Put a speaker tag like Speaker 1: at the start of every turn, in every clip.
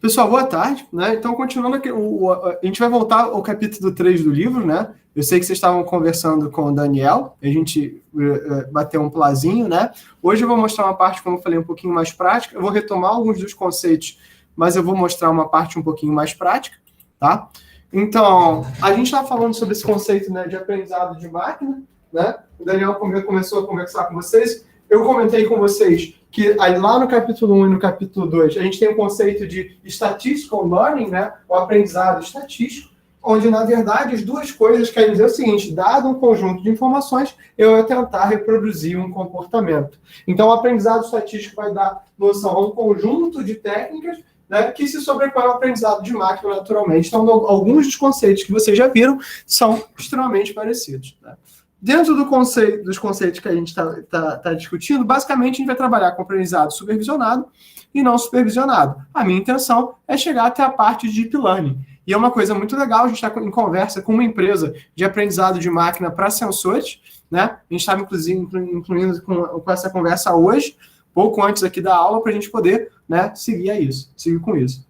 Speaker 1: Pessoal, boa tarde, né? Então, continuando aqui, a gente vai voltar ao capítulo 3 do livro, né? Eu sei que vocês estavam conversando com o Daniel, a gente bateu um plazinho, né? Hoje eu vou mostrar uma parte, como eu falei, um pouquinho mais prática. Eu vou retomar alguns dos conceitos, mas eu vou mostrar uma parte um pouquinho mais prática, tá? Então, a gente está falando sobre esse conceito, né, de aprendizado de máquina, né? O Daniel começou a conversar com vocês. Eu comentei com vocês que lá no capítulo 1 e no capítulo 2, a gente tem o conceito de statistical learning, né? O aprendizado estatístico, onde, na verdade, as duas coisas querem dizer o seguinte: dado um conjunto de informações, eu vou tentar reproduzir um comportamento. Então, o aprendizado estatístico vai dar noção a um conjunto de técnicas, né, que se sobrepõe ao aprendizado de máquina naturalmente. Então, alguns dos conceitos que vocês já viram são extremamente parecidos, né? Dentro dos conceitos que a gente está discutindo, basicamente a gente vai trabalhar com aprendizado supervisionado e não supervisionado. A minha intenção é chegar até a parte de deep learning. E é uma coisa muito legal, a gente está em conversa com uma empresa de aprendizado de máquina para sensores, né? A gente estava, inclusive, incluindo com essa conversa hoje, pouco antes aqui da aula, para a gente poder, né, seguir com isso.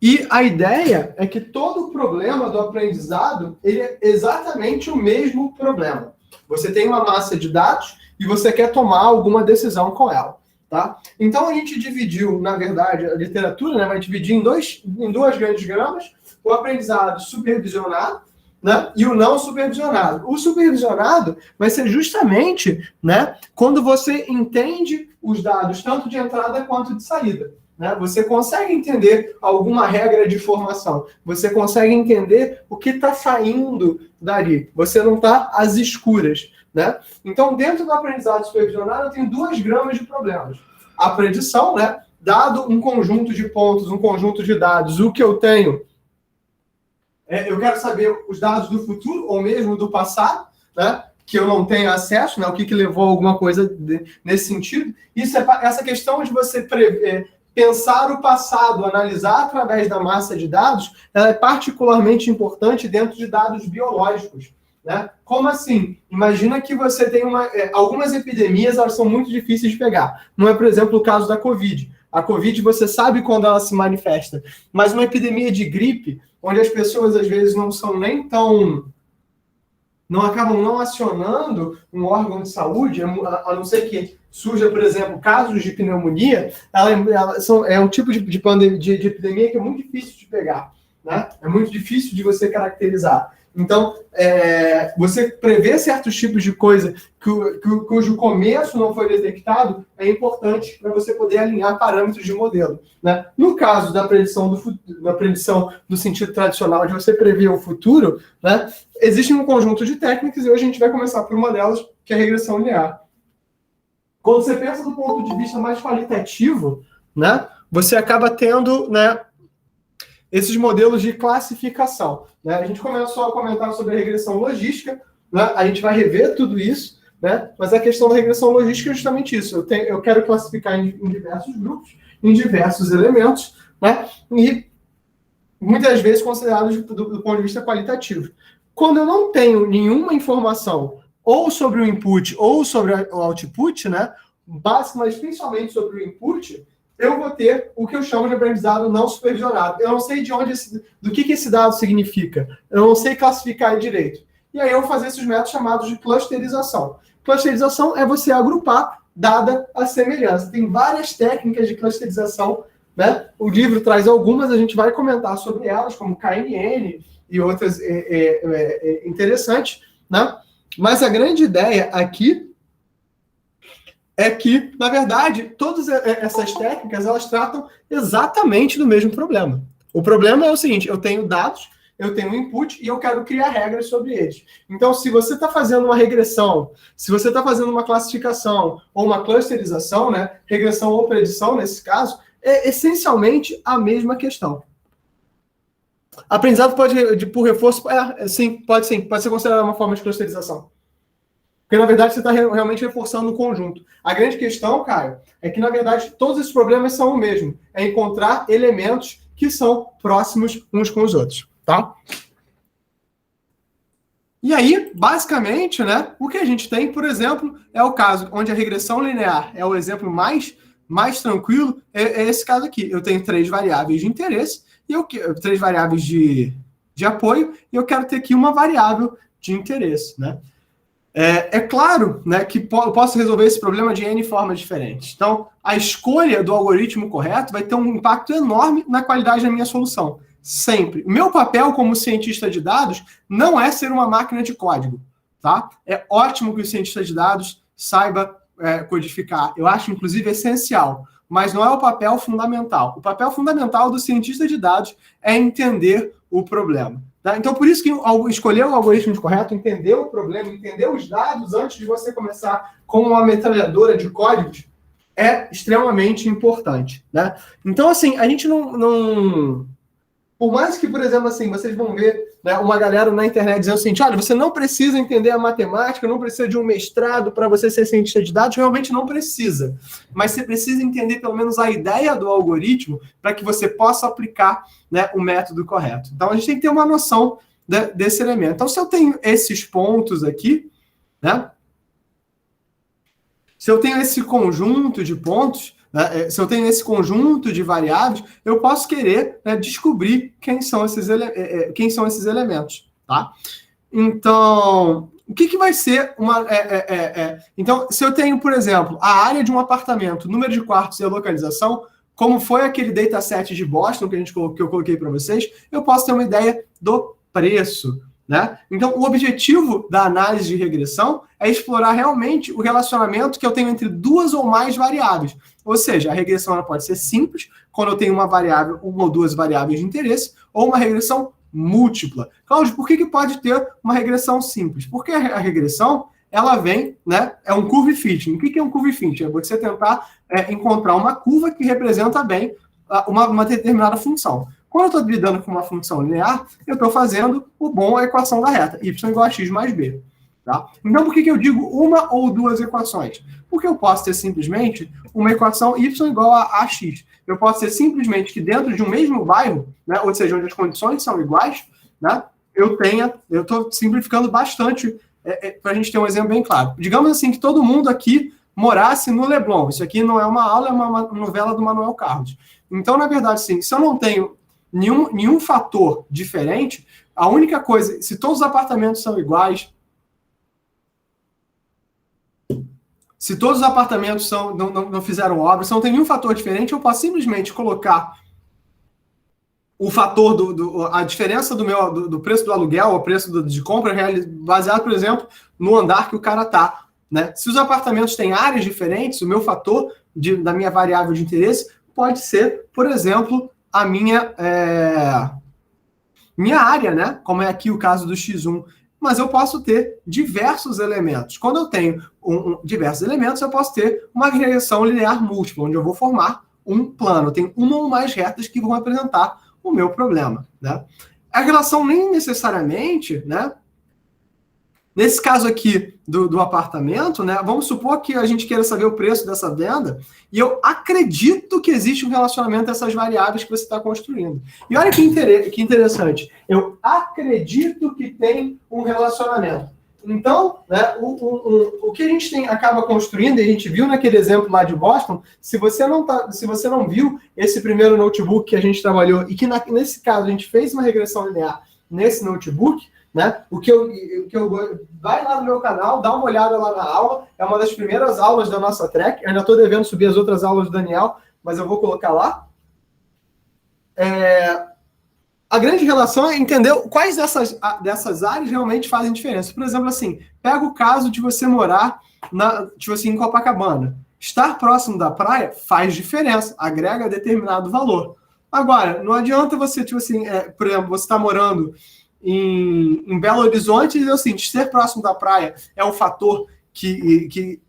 Speaker 1: E a ideia é que todo o problema do aprendizado, ele é exatamente o mesmo problema. Você tem uma massa de dados e você quer tomar alguma decisão com ela, tá? Então, a gente dividiu, na verdade, a literatura, né, vai dividir em duas grandes gramas: o aprendizado supervisionado, né, e o não supervisionado. O supervisionado vai ser justamente, né, quando você entende os dados tanto de entrada quanto de saída. Né? Você consegue entender alguma regra de formação, você consegue entender o que está saindo dali, você não está às escuras. Né? Então, dentro do aprendizado supervisionado, eu tenho 2 gramas de problemas. A predição, né? Dado um conjunto de pontos, um conjunto de dados, o que eu tenho, eu quero saber os dados do futuro ou mesmo do passado, né? Que eu não tenho acesso, né? O que levou a alguma coisa nesse sentido. Essa questão de você pensar o passado, analisar através da massa de dados, ela é particularmente importante dentro de dados biológicos. Né? Como assim? Imagina que você tem algumas epidemias, elas são muito difíceis de pegar. Não é, por exemplo, o caso da Covid. A Covid, você sabe quando ela se manifesta. Mas uma epidemia de gripe, onde as pessoas, às vezes, não acabam não acionando um órgão de saúde, a não ser que surja, por exemplo, casos de pneumonia, é um tipo de epidemia que é muito difícil de pegar, né? É muito difícil de você caracterizar. Então, você prever certos tipos de coisa cujo começo não foi detectado é importante para você poder alinhar parâmetros de modelo. Né? No caso da predição do sentido tradicional de você prever o futuro, né, existe um conjunto de técnicas e hoje a gente vai começar por uma delas, que é a regressão linear. Quando você pensa do ponto de vista mais qualitativo, né, você acaba tendo, né, esses modelos de classificação. Né? A gente começou a comentar sobre a regressão logística, né? A gente vai rever tudo isso, né? Mas a questão da regressão logística é justamente isso. Eu quero classificar em diversos grupos, em diversos elementos, né? E muitas vezes considerados do ponto de vista qualitativo. Quando eu não tenho nenhuma informação ou sobre o input ou sobre o output, né? Mas principalmente sobre o input, eu vou ter o que eu chamo de aprendizado não supervisionado. Eu não sei do que esse dado significa. Eu não sei classificar ele direito. E aí eu vou fazer esses métodos chamados de clusterização. Clusterização é você agrupar dada a semelhança. Tem várias técnicas de clusterização, né? O livro traz algumas, a gente vai comentar sobre elas, como KNN e outras interessantes, né? Mas a grande ideia aqui é que, na verdade, todas essas técnicas, elas tratam exatamente do mesmo problema. O problema é o seguinte: eu tenho dados, eu tenho input e eu quero criar regras sobre eles. Então, se você está fazendo uma regressão, se você está fazendo uma classificação ou uma clusterização, né, regressão ou predição, nesse caso, é essencialmente a mesma questão. Aprendizado por reforço, pode ser considerado uma forma de clusterização. Porque, na verdade, você está realmente reforçando o conjunto. A grande questão, Caio, é que, na verdade, todos esses problemas são o mesmo. É encontrar elementos que são próximos uns com os outros, tá? E aí, basicamente, né, o que a gente tem, por exemplo, é o caso onde a regressão linear é o exemplo mais mais tranquilo é esse caso aqui. Eu tenho 3 variáveis de interesse, e 3 variáveis de apoio, e eu quero ter aqui uma variável de interesse, né? É claro, né, que eu posso resolver esse problema de N formas diferentes. Então, a escolha do algoritmo correto vai ter um impacto enorme na qualidade da minha solução. Sempre. O meu papel como cientista de dados não é ser uma máquina de código, tá? É ótimo que o cientista de dados saiba codificar. Eu acho, inclusive, essencial. Mas não é o papel fundamental. O papel fundamental do cientista de dados é entender o problema. Tá? Então, por isso que escolher o algoritmo correto, entender o problema, entender os dados antes de você começar com uma metralhadora de códigos é extremamente importante. Né? Então, assim, a gente não... Por mais que, por exemplo, assim, vocês vão ver, né, uma galera na internet dizendo assim, olha, você não precisa entender a matemática, não precisa de um mestrado para você ser cientista de dados, realmente não precisa. Mas você precisa entender pelo menos a ideia do algoritmo para que você possa aplicar, né, o método correto. Então, a gente tem que ter uma noção desse elemento. Então, se eu tenho esses pontos aqui, né, se eu tenho esse conjunto de pontos, se eu tenho esse conjunto de variáveis, eu posso querer, né, descobrir quem são esses elementos, tá? Então, o que vai ser uma... Então, se eu tenho, por exemplo, a área de um apartamento, número de quartos e a localização, como foi aquele dataset de Boston que eu coloquei para vocês, eu posso ter uma ideia do preço, né? Então, o objetivo da análise de regressão é explorar realmente o relacionamento que eu tenho entre 2 ou mais variáveis. Ou seja, a regressão ela pode ser simples, quando eu tenho uma ou 2 variáveis de interesse, ou uma regressão múltipla. Cláudio, por que pode ter uma regressão simples? Porque a regressão, ela vem, né? É um curve fitting. O que é um curve fitting? É você tentar encontrar uma curva que representa bem uma determinada função. Quando eu estou lidando com uma função linear, eu estou fazendo a equação da reta, y igual a x mais b. Tá? Então, por que eu digo uma ou 2 equações? Porque eu posso ter simplesmente uma equação y igual a ax. Eu posso ter simplesmente que dentro de um mesmo bairro, né, ou seja, onde as condições são iguais, né, eu estou simplificando bastante para a gente ter um exemplo bem claro. Digamos assim que todo mundo aqui morasse no Leblon. Isso aqui não é uma aula, é uma novela do Manuel Carlos. Então, na verdade, sim, se eu não tenho nenhum fator diferente, a única coisa, se todos os apartamentos são iguais, se todos os apartamentos não fizeram obra, se não tem nenhum fator diferente, eu posso simplesmente colocar o fator a diferença do preço do aluguel, o preço de compra, baseado, por exemplo, no andar que o cara está. Né? Se os apartamentos têm áreas diferentes, o meu fator da minha variável de interesse pode ser, por exemplo, a minha área, né? Como é aqui o caso do X1. Mas eu posso ter diversos elementos. Quando eu tenho diversos elementos, eu posso ter uma regressão linear múltipla, onde eu vou formar um plano. Eu tenho uma ou mais retas que vão representar o meu problema. Né? A relação nem necessariamente, né? Nesse caso aqui do apartamento, né, vamos supor que a gente queira saber o preço dessa venda, e eu acredito que existe um relacionamento dessas variáveis que você está construindo. E olha que interessante, eu acredito que tem um relacionamento. Então, né, o que a gente acaba construindo, e a gente viu naquele exemplo lá de Boston, se você não viu esse primeiro notebook que a gente trabalhou, e que nesse caso a gente fez uma regressão linear nesse notebook, né? Vai lá no meu canal, dá uma olhada lá na aula, é uma das primeiras aulas da nossa track, eu ainda estou devendo subir as outras aulas do Daniel, mas eu vou colocar lá. A grande relação é entender quais dessas áreas realmente fazem diferença. Por exemplo, assim, pega o caso de você morar em Copacabana. Estar próximo da praia faz diferença, agrega determinado valor. Agora, não adianta você, por exemplo, você está morando em Belo Horizonte, e assim, ser próximo da praia é um fator que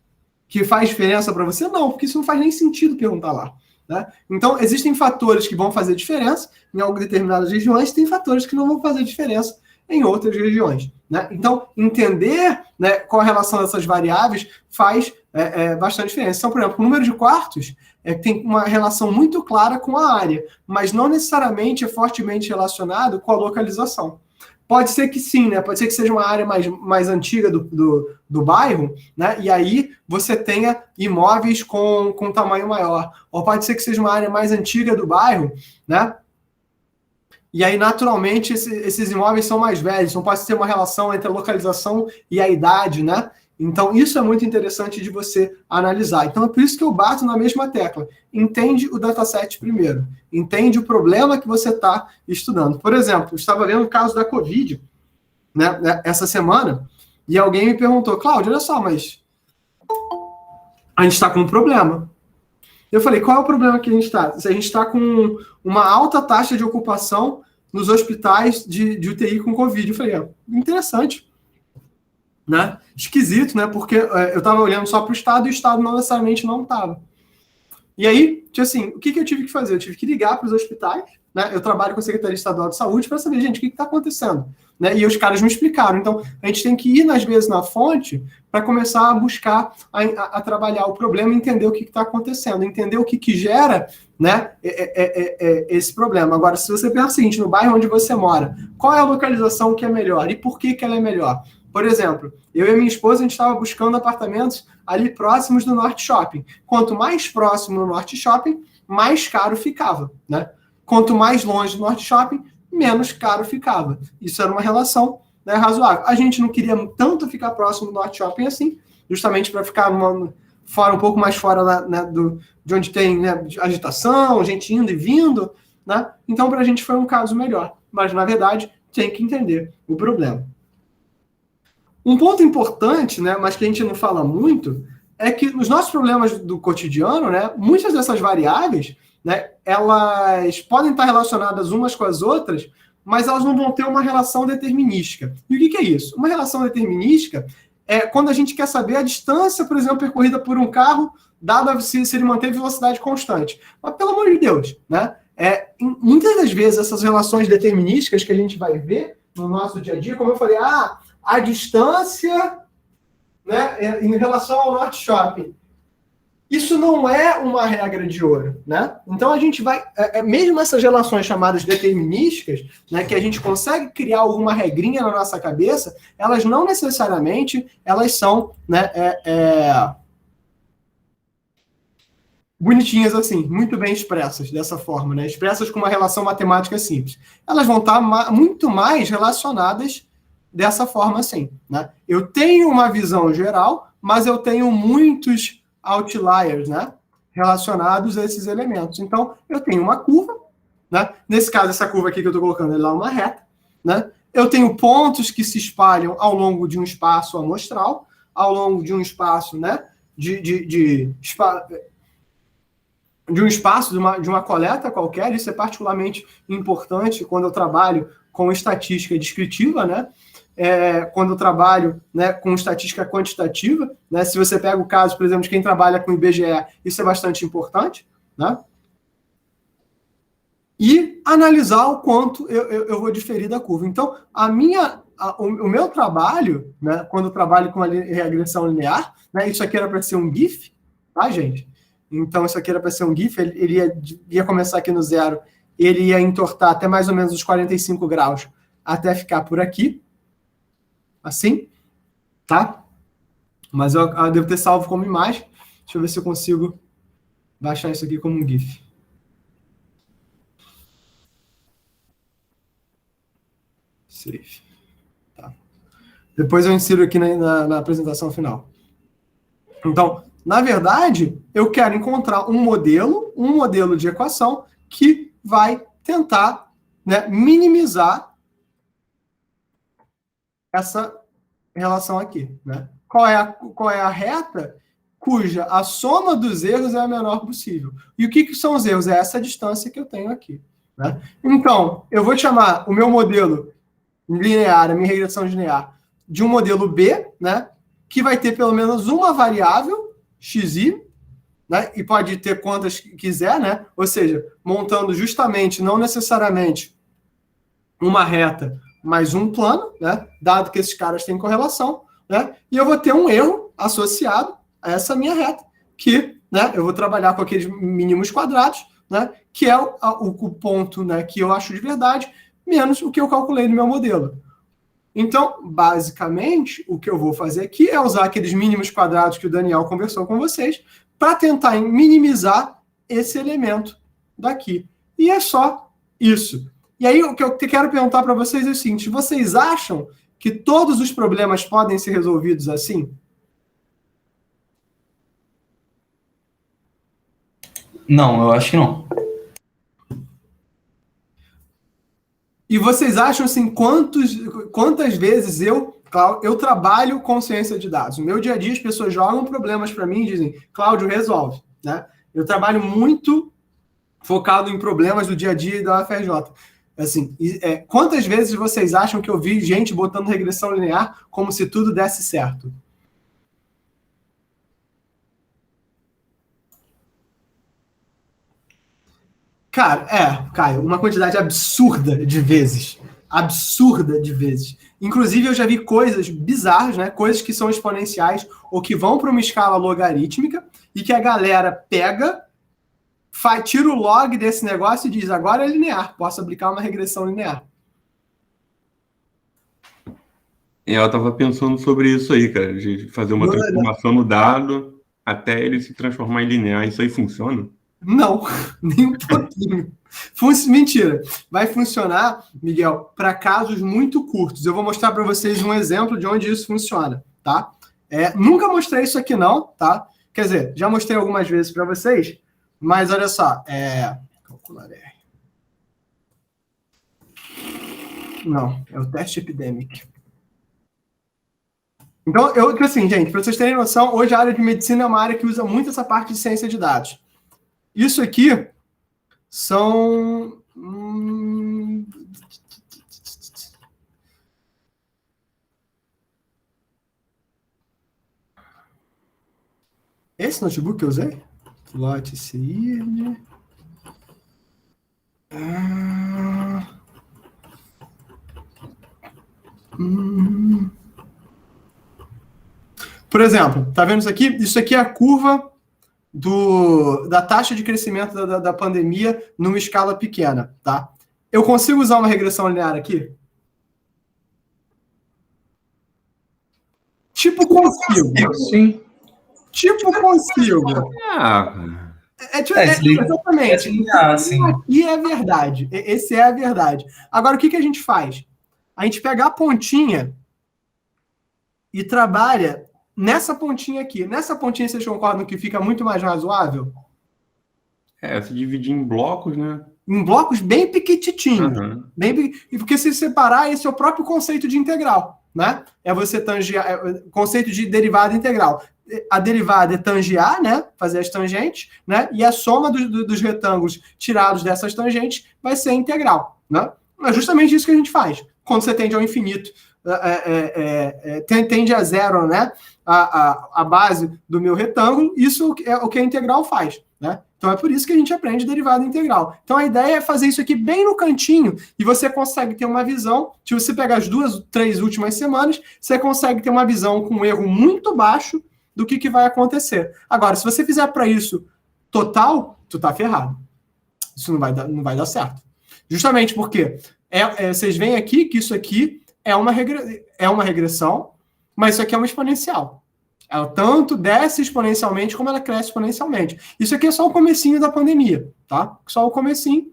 Speaker 1: faz diferença para você? Não, porque isso não faz nem sentido perguntar lá. Né? Então, existem fatores que vão fazer diferença em determinadas regiões, tem fatores que não vão fazer diferença em outras regiões. Né? Então, entender, né, qual a relação dessas variáveis faz bastante diferença. Então, por exemplo, o número de quartos tem uma relação muito clara com a área, mas não necessariamente é fortemente relacionado com a localização. Pode ser que sim, né? Pode ser que seja uma área mais antiga do bairro, né? E aí você tenha imóveis com tamanho maior. Ou pode ser que seja uma área mais antiga do bairro, né? E aí, naturalmente, esses imóveis são mais velhos, então pode ter uma relação entre a localização e a idade, né? Então, isso é muito interessante de você analisar. Então, é por isso que eu bato na mesma tecla. Entende o dataset primeiro. Entende o problema que você está estudando. Por exemplo, eu estava vendo o caso da Covid, né, essa semana, e alguém me perguntou, Cláudio, olha só, mas a gente está com um problema. Eu falei, qual é o problema que a gente está? A gente está com uma alta taxa de ocupação nos hospitais de UTI com Covid. Eu falei, interessante, né? Esquisito, né? Porque eu estava olhando só para o Estado e o Estado não necessariamente não estava. E aí, assim, o que eu tive que fazer? Eu tive que ligar para os hospitais, né? Eu trabalho com a Secretaria Estadual de Saúde para saber, gente, o que está acontecendo? Né? E os caras me explicaram. Então, a gente tem que ir, às vezes, na fonte para começar a buscar, a trabalhar o problema, entender o que está acontecendo, entender o que gera, né, esse problema. Agora, se você pensa o seguinte, no bairro onde você mora, qual é a localização que é melhor e por que ela é melhor? Por exemplo, eu e minha esposa, a gente estava buscando apartamentos ali próximos do Norte Shopping. Quanto mais próximo do Norte Shopping, mais caro ficava, né? Quanto mais longe do Norte Shopping, menos caro ficava. Isso era uma relação, né, razoável. A gente não queria tanto ficar próximo do Norte Shopping assim, justamente para ficar um pouco mais fora, né, de onde tem, né, agitação, gente indo e vindo, né? Então, para a gente foi um caso melhor. Mas, na verdade, tem que entender o problema. Um ponto importante, né, mas que a gente não fala muito, é que nos nossos problemas do cotidiano, né, muitas dessas variáveis, né, elas podem estar relacionadas umas com as outras, mas elas não vão ter uma relação determinística. E o que é isso? Uma relação determinística é quando a gente quer saber a distância, por exemplo, percorrida por um carro, dado se ele mantém velocidade constante. Mas, pelo amor de Deus, né, muitas das vezes essas relações determinísticas que a gente vai ver no nosso dia a dia, como eu falei, a distância, né, em relação ao Norte Shopping. Isso não é uma regra de ouro, né? Então a gente vai, mesmo essas relações chamadas determinísticas, né, que a gente consegue criar alguma regrinha na nossa cabeça, elas não necessariamente elas são, né, bonitinhas assim, muito bem expressas dessa forma, né? Expressas com uma relação matemática simples. Elas vão estar muito mais relacionadas dessa forma assim, né? Eu tenho uma visão geral, mas eu tenho muitos outliers, né, relacionados a esses elementos. Então, eu tenho uma curva, né? Nesse caso, essa curva aqui que eu estou colocando, ela é uma reta, né? Eu tenho pontos que se espalham ao longo de um espaço amostral, ao longo de um espaço, né, de um espaço, de uma coleta qualquer. Isso é particularmente importante quando eu trabalho com estatística descritiva, né? Quando eu trabalho, né, com estatística quantitativa, né? Se você pega o caso, por exemplo, de quem trabalha com IBGE, isso é bastante importante, né? E analisar o quanto eu vou diferir da curva. Então, o meu trabalho, né, quando eu trabalho com a regressão linear, né, isso aqui era para ser um GIF, tá, gente? Então, isso aqui era para ser um GIF, ele ia começar aqui no zero, ele ia entortar até mais ou menos os 45 graus, até ficar por aqui, assim, tá? Mas eu devo ter salvo como imagem. Deixa eu ver se eu consigo baixar isso aqui como um GIF. Save. Tá. Depois eu insiro aqui na apresentação final. Então, na verdade, eu quero encontrar um modelo de equação que vai tentar, né, minimizar essa relação aqui, né? Qual é a reta cuja a soma dos erros é a menor possível? E o que são os erros? É essa distância que eu tenho aqui, né? Então, eu vou chamar o meu modelo linear, a minha regressão linear, de um modelo B, né, que vai ter pelo menos uma variável, xi, né, e pode ter quantas quiser, né? Ou seja, montando justamente, não necessariamente uma reta, mas um plano, né, dado que esses caras têm correlação, né, e eu vou ter um erro associado a essa minha reta, que, né, eu vou trabalhar com aqueles mínimos quadrados, né, que é o ponto, né, que eu acho de verdade, menos o que eu calculei no meu modelo. Então, basicamente, o que eu vou fazer aqui é usar aqueles mínimos quadrados que o Daniel conversou com vocês para tentar minimizar esse elemento daqui. E é só isso. E aí, o que eu quero perguntar para vocês é o seguinte: vocês acham que todos os problemas podem ser resolvidos assim?
Speaker 2: Não, eu acho que não.
Speaker 1: E vocês acham assim, quantas vezes eu trabalho com ciência de dados? No meu dia a dia, as pessoas jogam problemas para mim e dizem, Cláudio, resolve. Né? Eu trabalho muito focado em problemas do dia a dia da UFRJ. Assim, quantas vezes vocês acham que eu vi gente botando regressão linear como se tudo desse certo? Cara, Caio, uma quantidade absurda de vezes. Absurda de vezes. Inclusive, eu já vi coisas bizarras, né? Coisas que são exponenciais ou que vão para uma escala logarítmica e que a galera pega, tira o log desse negócio e diz, agora é linear, posso aplicar uma regressão linear.
Speaker 3: Eu estava pensando sobre isso aí, cara, de fazer uma transformação no dado até ele se transformar em linear. Isso aí funciona?
Speaker 1: Não, nem um pouquinho. Mentira. Vai funcionar, Miguel, para casos muito curtos. Eu vou mostrar para vocês um exemplo de onde isso funciona, tá? Nunca mostrei isso aqui não, tá? Quer dizer, já mostrei algumas vezes para vocês, mas olha só, calcular R. Não, é o teste epidemic. Então, assim, gente, para vocês terem noção, hoje a área de medicina é uma área que usa muito essa parte de ciência de dados. Isso aqui são... Esse notebook que eu usei? Plot seed. Por exemplo, tá vendo isso aqui? Isso aqui é a curva da taxa de crescimento da pandemia numa escala pequena, tá? Eu consigo usar uma regressão linear aqui? Tipo, consigo.
Speaker 2: Sim.
Speaker 1: Tipo, consigo. Exatamente. E é verdade. Esse é a verdade. Agora, o que a gente faz? A gente pega a pontinha e trabalha nessa pontinha aqui. Nessa pontinha, vocês concordam que fica muito mais razoável?
Speaker 3: Se dividir em blocos, né?
Speaker 1: Em blocos bem pequititinhos.
Speaker 3: Uhum.
Speaker 1: Porque se separar, esse é o próprio conceito de integral, né? É você tangear, conceito de derivada integral. A derivada é tangear, né? Fazer as tangentes, né? E a soma dos retângulos tirados dessas tangentes vai ser integral, né? É justamente isso que a gente faz. Quando você tende ao infinito, tende a zero, né? A base do meu retângulo, isso é o que a integral faz, né? Então, é por isso que a gente aprende derivada integral. Então, a ideia é fazer isso aqui bem no cantinho e você consegue ter uma visão. Se você pegar as 2, 3 últimas semanas, você consegue ter uma visão com um erro muito baixo do que vai acontecer. Agora, se você fizer para isso total, tu tá ferrado. Isso não vai dar certo. Justamente porque vocês veem aqui que isso aqui é uma regressão, mas isso aqui é uma exponencial. Ela tanto desce exponencialmente como ela cresce exponencialmente. Isso aqui é só o comecinho da pandemia, tá? Só o comecinho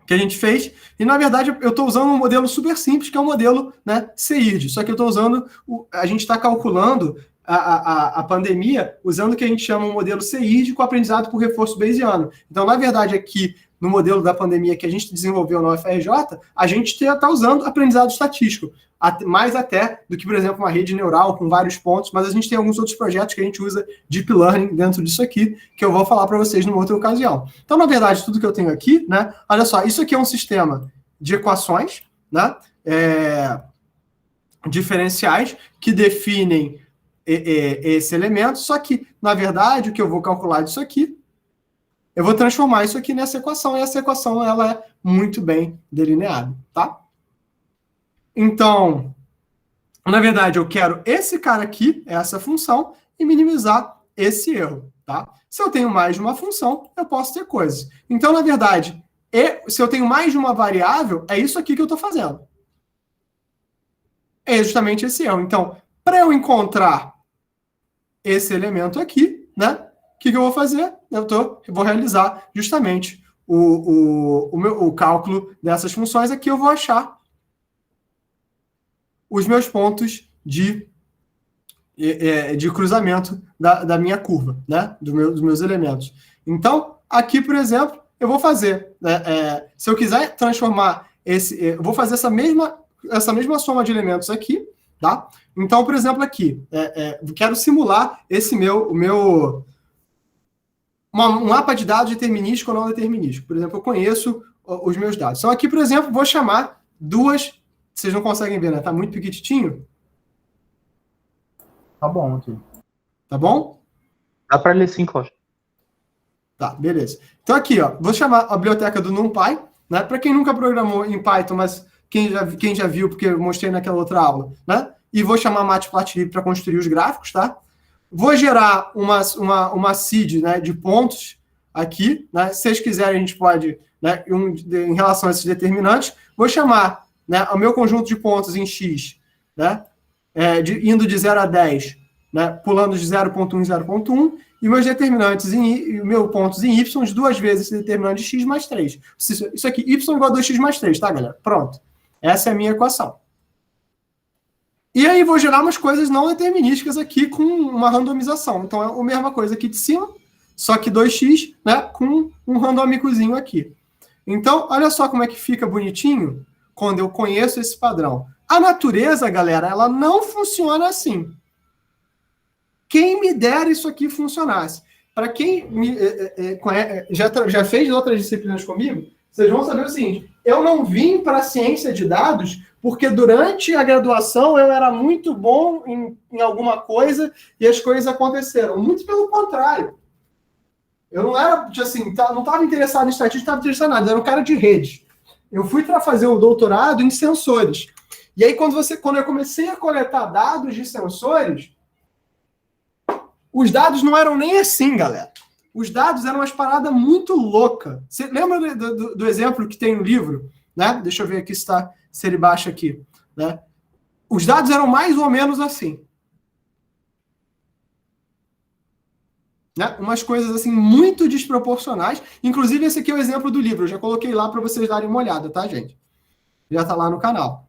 Speaker 1: que a gente fez. E, na verdade, eu estou usando um modelo super simples, que é o modelo, né, CIRD. Só que eu estou usando... A gente está calculando a pandemia usando o que a gente chama um modelo CIRD com aprendizado por reforço bayesiano. Então, na verdade, aqui, no modelo da pandemia que a gente desenvolveu na UFRJ, a gente está usando aprendizado estatístico. Mais até do que, por exemplo, uma rede neural com vários pontos, mas a gente tem alguns outros projetos que a gente usa Deep Learning dentro disso aqui, que eu vou falar para vocês numa outra ocasião. Então, na verdade, tudo que eu tenho aqui, né? Olha só, isso aqui é um sistema de equações, né? Diferenciais que definem esse elemento, só que, na verdade, o que eu vou calcular disso aqui, eu vou transformar isso aqui nessa equação, e essa equação ela é muito bem delineada, tá? Então, na verdade, eu quero esse cara aqui, essa função, e minimizar esse erro, tá? Se eu tenho mais de uma função, eu posso ter coisas. Então, na verdade, se eu tenho mais de uma variável, é isso aqui que eu estou fazendo. é justamente esse erro. Então, para eu encontrar esse elemento aqui, né? O que eu vou fazer? Eu vou realizar justamente o cálculo dessas funções aqui. Eu vou achar os meus pontos de cruzamento da minha curva, né? Dos meus elementos. Então, aqui, por exemplo, eu vou fazer, se eu quiser transformar eu vou fazer essa mesma soma de elementos aqui, tá? Então, por exemplo, aqui, quero simular um mapa de dados determinístico ou não determinístico. Por exemplo, eu conheço os meus dados. Então, aqui, por exemplo, vou chamar duas. Vocês não conseguem ver, né? Tá muito pequitinho.
Speaker 4: Tá bom aqui.
Speaker 1: Tá bom?
Speaker 4: Dá para ler sim, Cláudio.
Speaker 1: Tá, beleza. Então aqui, ó, vou chamar a biblioteca do NumPy, né? Para quem nunca programou em Python, mas quem já viu, porque eu mostrei naquela outra aula, né? E vou chamar a Matplotlib para construir os gráficos, tá? Vou gerar uma seed, né, de pontos aqui, né? Se vocês quiserem, a gente pode, né, em relação a esses determinantes, vou chamar, né, o meu conjunto de pontos em X, né? Indo de 0 a 10, né, pulando de 0.1 em 0.1, e meus determinantes meus pontos em y de 2 vezes esse determinante de x mais 3. Isso aqui, y igual a 2x mais 3, tá, galera? Pronto. Essa é a minha equação. E aí vou gerar umas coisas não determinísticas aqui com uma randomização. Então é a mesma coisa aqui de cima, só que 2x, né, com um randômicozinho aqui. Então, olha só como é que fica bonitinho quando eu conheço esse padrão. A natureza, galera, ela não funciona assim. Quem me dera isso aqui funcionasse. Para quem já fez outras disciplinas comigo, vocês vão saber o seguinte: eu não vim para a ciência de dados porque durante a graduação eu era muito bom em alguma coisa e as coisas aconteceram. Muito pelo contrário. Eu não era, assim, não estava interessado em estatística, não estava interessado em nada. Eu era um cara de rede. Eu fui para fazer o doutorado em sensores. E aí, quando eu comecei a coletar dados de sensores, os dados não eram nem assim, galera. Os dados eram umas paradas muito loucas. Você lembra do exemplo que tem no livro? Né? Deixa eu ver aqui se ele baixa aqui. Né? Os dados eram mais ou menos assim. Né? Umas coisas assim muito desproporcionais. Inclusive, esse aqui é o exemplo do livro. Eu já coloquei lá para vocês darem uma olhada, tá, gente? Já está lá no canal.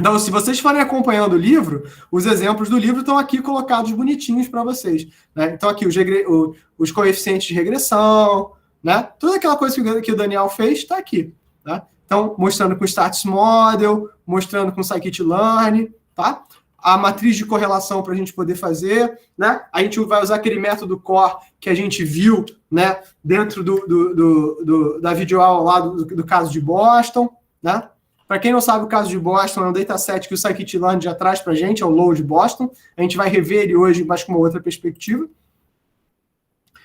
Speaker 1: Então, se vocês forem acompanhando o livro, os exemplos do livro estão aqui colocados bonitinhos para vocês. Né? Então, aqui os coeficientes de regressão, né? Toda aquela coisa que o Daniel fez está aqui. Né? Então, mostrando com o Status Model, mostrando com o Scikit-learn, tá? A matriz de correlação para a gente poder fazer. Né? A gente vai usar aquele método core que a gente viu, né, dentro da videoaula lá do caso de Boston. Né? Para quem não sabe, o caso de Boston é um dataset que o Scikit-learn já traz para a gente, é o Load Boston. A gente vai rever ele hoje, mas com uma outra perspectiva.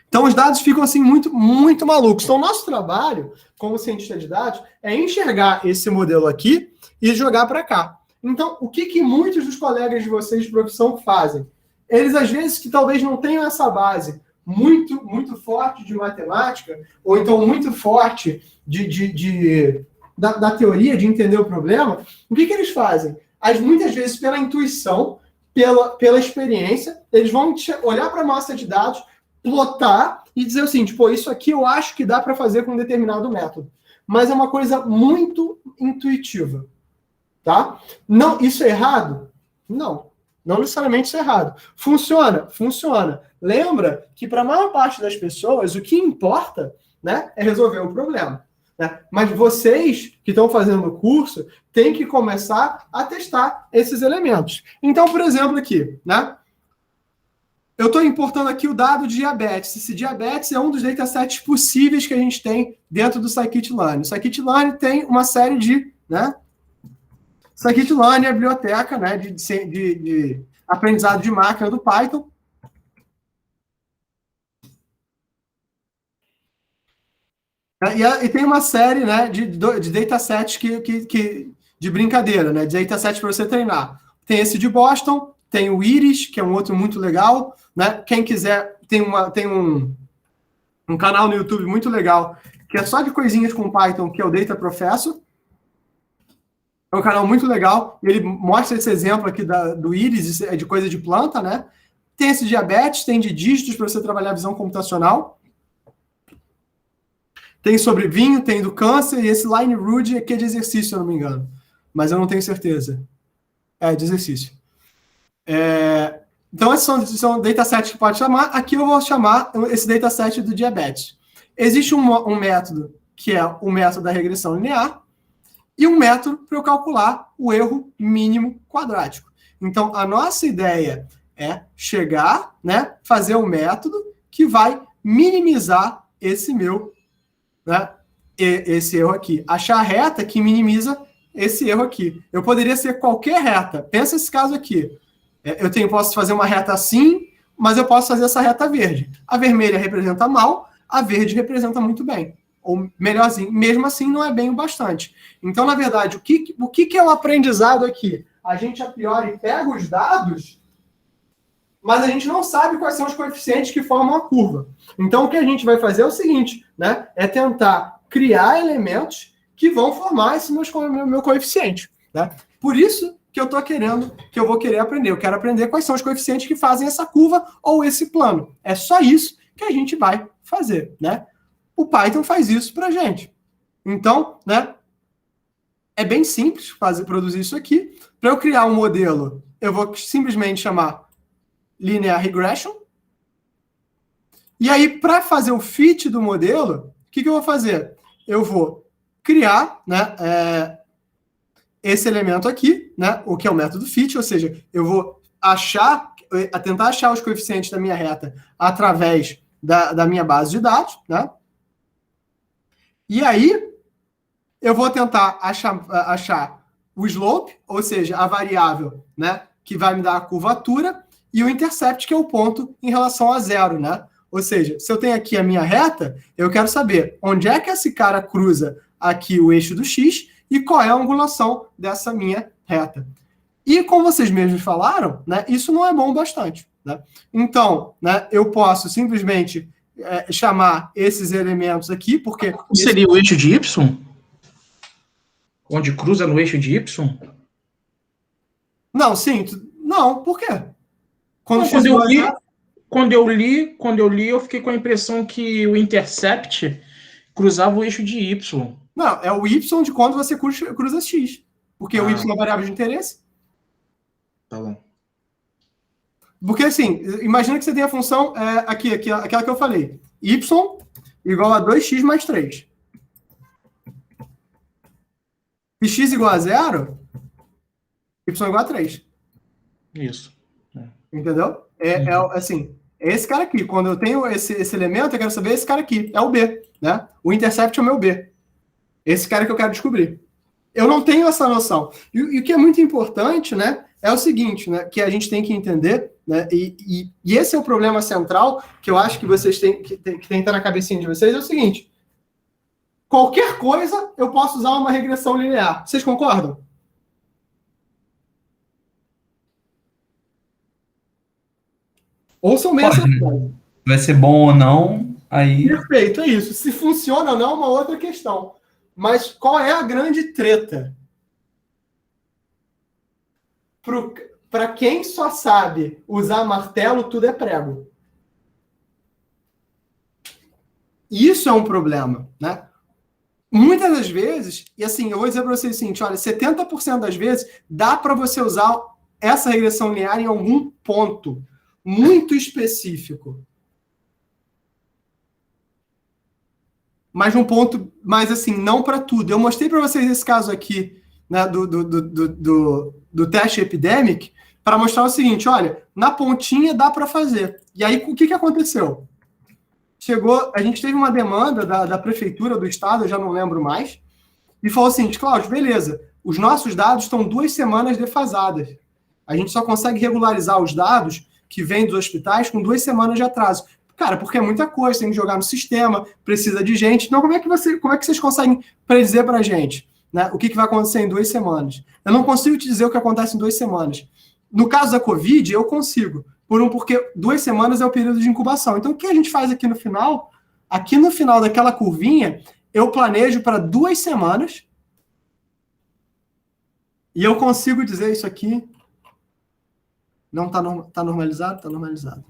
Speaker 1: Então, os dados ficam assim muito, muito malucos. Então, o nosso trabalho, como cientista de dados, é enxergar esse modelo aqui e jogar para cá. Então, o que muitos dos colegas de vocês de profissão fazem? Eles, às vezes, que talvez não tenham essa base muito, muito forte de matemática, ou então muito forte da teoria, de entender o problema, o que eles fazem? Muitas vezes, pela intuição, pela experiência, eles vão olhar para a massa de dados, plotar e dizer assim, tipo, isso aqui eu acho que dá para fazer com um determinado método. Mas é uma coisa muito intuitiva. Tá? Não, isso é errado? Não. Não necessariamente isso é errado. Funciona? Funciona. Lembra que para a maior parte das pessoas, o que importa, né, é resolver o problema. Né? Mas vocês que estão fazendo o curso têm que começar a testar esses elementos. Então, por exemplo, aqui, né? Eu estou importando aqui o dado de diabetes. Esse diabetes é um dos datasets possíveis que a gente tem dentro do Scikit-learn. O Scikit-learn tem uma série de... Né? Scikit-learn é a biblioteca, né, de aprendizado de máquina do Python. E tem uma série, né, de datasets de brincadeira, né, de datasets para você treinar. Tem esse de Boston, tem o Iris, que é um outro muito legal. Né? Quem quiser, tem um canal no YouTube muito legal, que é só de coisinhas com Python, que é o Data Professor. É um canal muito legal. Ele mostra esse exemplo aqui do íris, de coisa de planta, né? Tem esse diabetes, tem de dígitos para você trabalhar a visão computacional. Tem sobre vinho, tem do câncer, e esse Line Rude aqui é de exercício, se eu não me engano. Mas eu não tenho certeza. É, de exercício. Então, esses são datasets que pode chamar. Aqui eu vou chamar esse dataset do diabetes. Existe um método, que é o método da regressão linear, e um método para eu calcular o erro mínimo quadrático. Então, a nossa ideia é chegar, né, fazer um método que vai minimizar esse erro aqui. Achar a reta que minimiza esse erro aqui. Eu poderia ser qualquer reta. Pensa esse caso aqui. Posso fazer uma reta assim, mas eu posso fazer essa reta verde. A vermelha representa mal, a verde representa muito bem. Ou melhorzinho. Mesmo assim, não é bem o bastante. Então, na verdade, o que é o aprendizado aqui? A gente, a priori, pega os dados, mas a gente não sabe quais são os coeficientes que formam a curva. Então, o que a gente vai fazer é o seguinte, né? É tentar criar elementos que vão formar esse meu coeficiente. Né? Por isso que eu vou querer aprender. Eu quero aprender quais são os coeficientes que fazem essa curva ou esse plano. É só isso que a gente vai fazer, né? O Python faz isso pra gente. Então, né? É bem simples produzir isso aqui. Para eu criar um modelo, eu vou simplesmente chamar Linear Regression. E aí, para fazer o fit do modelo, o que eu vou fazer? Eu vou criar, né, esse elemento aqui, né, o que é o método fit, ou seja, eu vou tentar achar os coeficientes da minha reta através da minha base de dados, né? E aí, eu vou tentar achar o slope, ou seja, a variável, né, que vai me dar a curvatura, e o intercept, que é o ponto em relação a zero, né? Ou seja, se eu tenho aqui a minha reta, eu quero saber onde é que esse cara cruza aqui o eixo do x e qual é a angulação dessa minha reta. E como vocês mesmos falaram, né, isso não é bom bastante. Né? Então, né, eu posso simplesmente chamar esses elementos aqui, porque...
Speaker 5: Seria o eixo de y? Onde cruza no eixo de y?
Speaker 1: Não, sim. Não, por quê?
Speaker 5: Quando eu li, eu fiquei com a impressão que o intercept cruzava o eixo de y.
Speaker 1: Não, é o y de quando você cruza x. Porque o y é variável de interesse.
Speaker 5: Tá bom.
Speaker 1: Porque, assim, imagina que você tem a função aquela que eu falei. Y igual a 2x mais 3. Se x igual a 0, y igual a 3.
Speaker 5: Isso.
Speaker 1: Entendeu? Assim, é esse cara aqui. Quando eu tenho esse elemento, eu quero saber esse cara aqui. É o B, né? O intercept é o meu B. Esse cara que eu quero descobrir. Eu não tenho essa noção. E o que é muito importante, né? É o seguinte, né? Que a gente tem que entender, né? E esse é o problema central que eu acho que vocês têm que estar na cabecinha de vocês, é o seguinte. Qualquer coisa eu posso usar uma regressão linear. Vocês concordam? Ouçam bem essa coisa.
Speaker 2: Vai ser bom ou não, aí...
Speaker 1: Perfeito, é isso. Se funciona ou não é uma outra questão. Mas qual é a grande treta? Para quem só sabe usar martelo, tudo é prego. Isso é um problema, né? Muitas das vezes, e assim, eu vou dizer para vocês o seguinte, olha, 70% das vezes dá para você usar essa regressão linear em algum ponto muito específico. Mas num ponto, mas assim, não para tudo. Eu mostrei para vocês esse caso aqui, né, do teste epidemic, para mostrar o seguinte, olha, na pontinha dá para fazer. E aí, o que aconteceu? A gente teve uma demanda da prefeitura, do estado, eu já não lembro mais, e falou assim, Cláudio, beleza, os nossos dados estão 2 semanas defasadas. A gente só consegue regularizar os dados que vêm dos hospitais com 2 semanas de atraso. Cara, porque é muita coisa, tem que jogar no sistema, precisa de gente. Então, como é que vocês conseguem predizer para a gente, né, o que vai acontecer em 2 semanas? Eu não consigo te dizer o que acontece em 2 semanas. No caso da Covid, eu consigo. Porque 2 semanas é o período de incubação. Então, o que a gente faz aqui no final? Aqui no final daquela curvinha, eu planejo para 2 semanas E eu consigo dizer isso aqui. Não está tá normalizado? Está normalizado.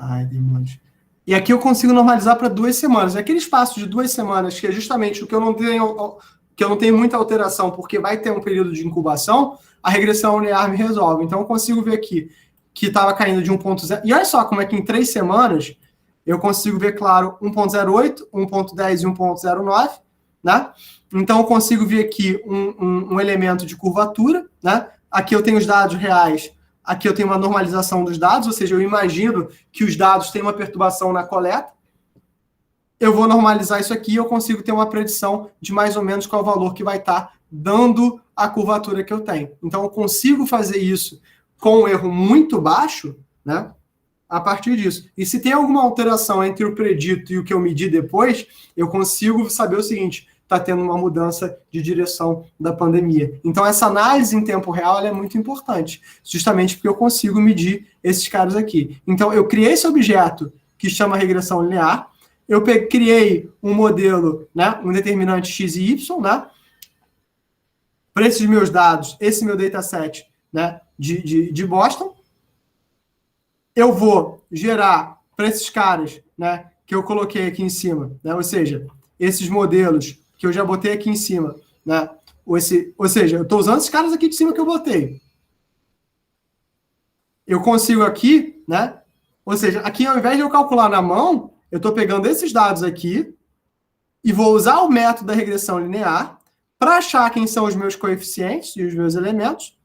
Speaker 1: Ai, demônios. E aqui eu consigo normalizar para 2 semanas. Aquele espaço de 2 semanas, que é justamente o que eu não tenho muita alteração, porque vai ter um período de incubação, a regressão linear me resolve. Então eu consigo ver aqui que estava caindo de 1.0. E olha só como é que em 3 semanas eu consigo ver, claro, 1.08, 1.10 e 1.09, né? Então eu consigo ver aqui um elemento de curvatura, né? Aqui eu tenho os dados reais. Aqui eu tenho uma normalização dos dados, ou seja, eu imagino que os dados têm uma perturbação na coleta. Eu vou normalizar isso aqui e eu consigo ter uma predição de mais ou menos qual o valor que vai estar dando a curvatura que eu tenho. Então, eu consigo fazer isso com um erro muito baixo, né, a partir disso. E se tem alguma alteração entre o predito e o que eu medi depois, eu consigo saber o seguinte: está tendo uma mudança de direção da pandemia. Então, essa análise em tempo real ela é muito importante, justamente porque eu consigo medir esses caras aqui. Então, eu criei esse objeto que chama regressão linear, eu criei um modelo, né, um determinante x e y, né, para esses meus dados, esse meu dataset, né, de Boston. Eu vou gerar para esses caras, né, que eu coloquei aqui em cima, né, ou seja, esses modelos que eu já botei aqui em cima, né? Ou seja, eu estou usando esses caras aqui de cima que eu botei. Eu consigo aqui, né? Ou seja, aqui ao invés de eu calcular na mão, eu estou pegando esses dados aqui e vou usar o método da regressão linear para achar quem são os meus coeficientes e os meus elementos.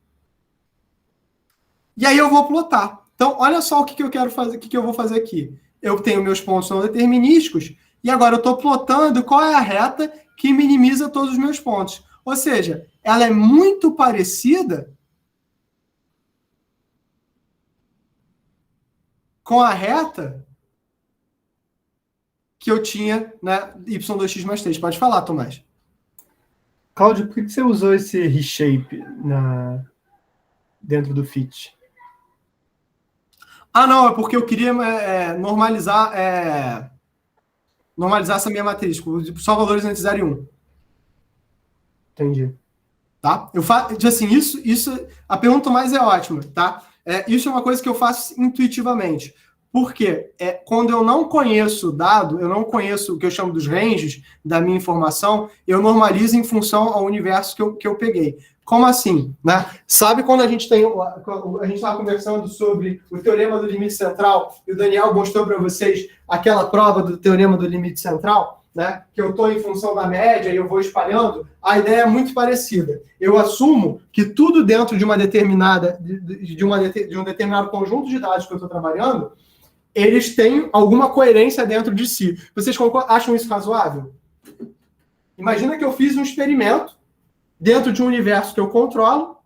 Speaker 1: E aí eu vou plotar. Então, olha só o que eu quero fazer, o que eu vou fazer aqui. Eu tenho meus pontos não determinísticos e agora eu estou plotando qual é a reta que minimiza todos os meus pontos. Ou seja, ela é muito parecida com a reta que eu tinha, né, y2x mais 3. Pode falar, Tomás.
Speaker 6: Cláudio, por que você usou esse reshape dentro do fit?
Speaker 1: Ah, não, é porque eu queria normalizar essa minha matriz, só valores entre 0 e 1.
Speaker 6: Entendi.
Speaker 1: Tá? Eu faço, assim, isso, a pergunta mais é ótima, tá? Isso é uma coisa que eu faço intuitivamente. Porque quando eu não conheço o dado, eu não conheço o que eu chamo dos ranges da minha informação, eu normalizo em função ao universo que eu peguei. Como assim? Né? Sabe quando a gente estava conversando sobre o teorema do limite central e o Daniel mostrou para vocês aquela prova do teorema do limite central, né? Que eu estou em função da média e eu vou espalhando? A ideia é muito parecida. Eu assumo que tudo dentro de uma determinada de um determinado conjunto de dados que eu estou trabalhando, eles têm alguma coerência dentro de si. Vocês acham isso razoável? Imagina que eu fiz um experimento dentro de um universo que eu controlo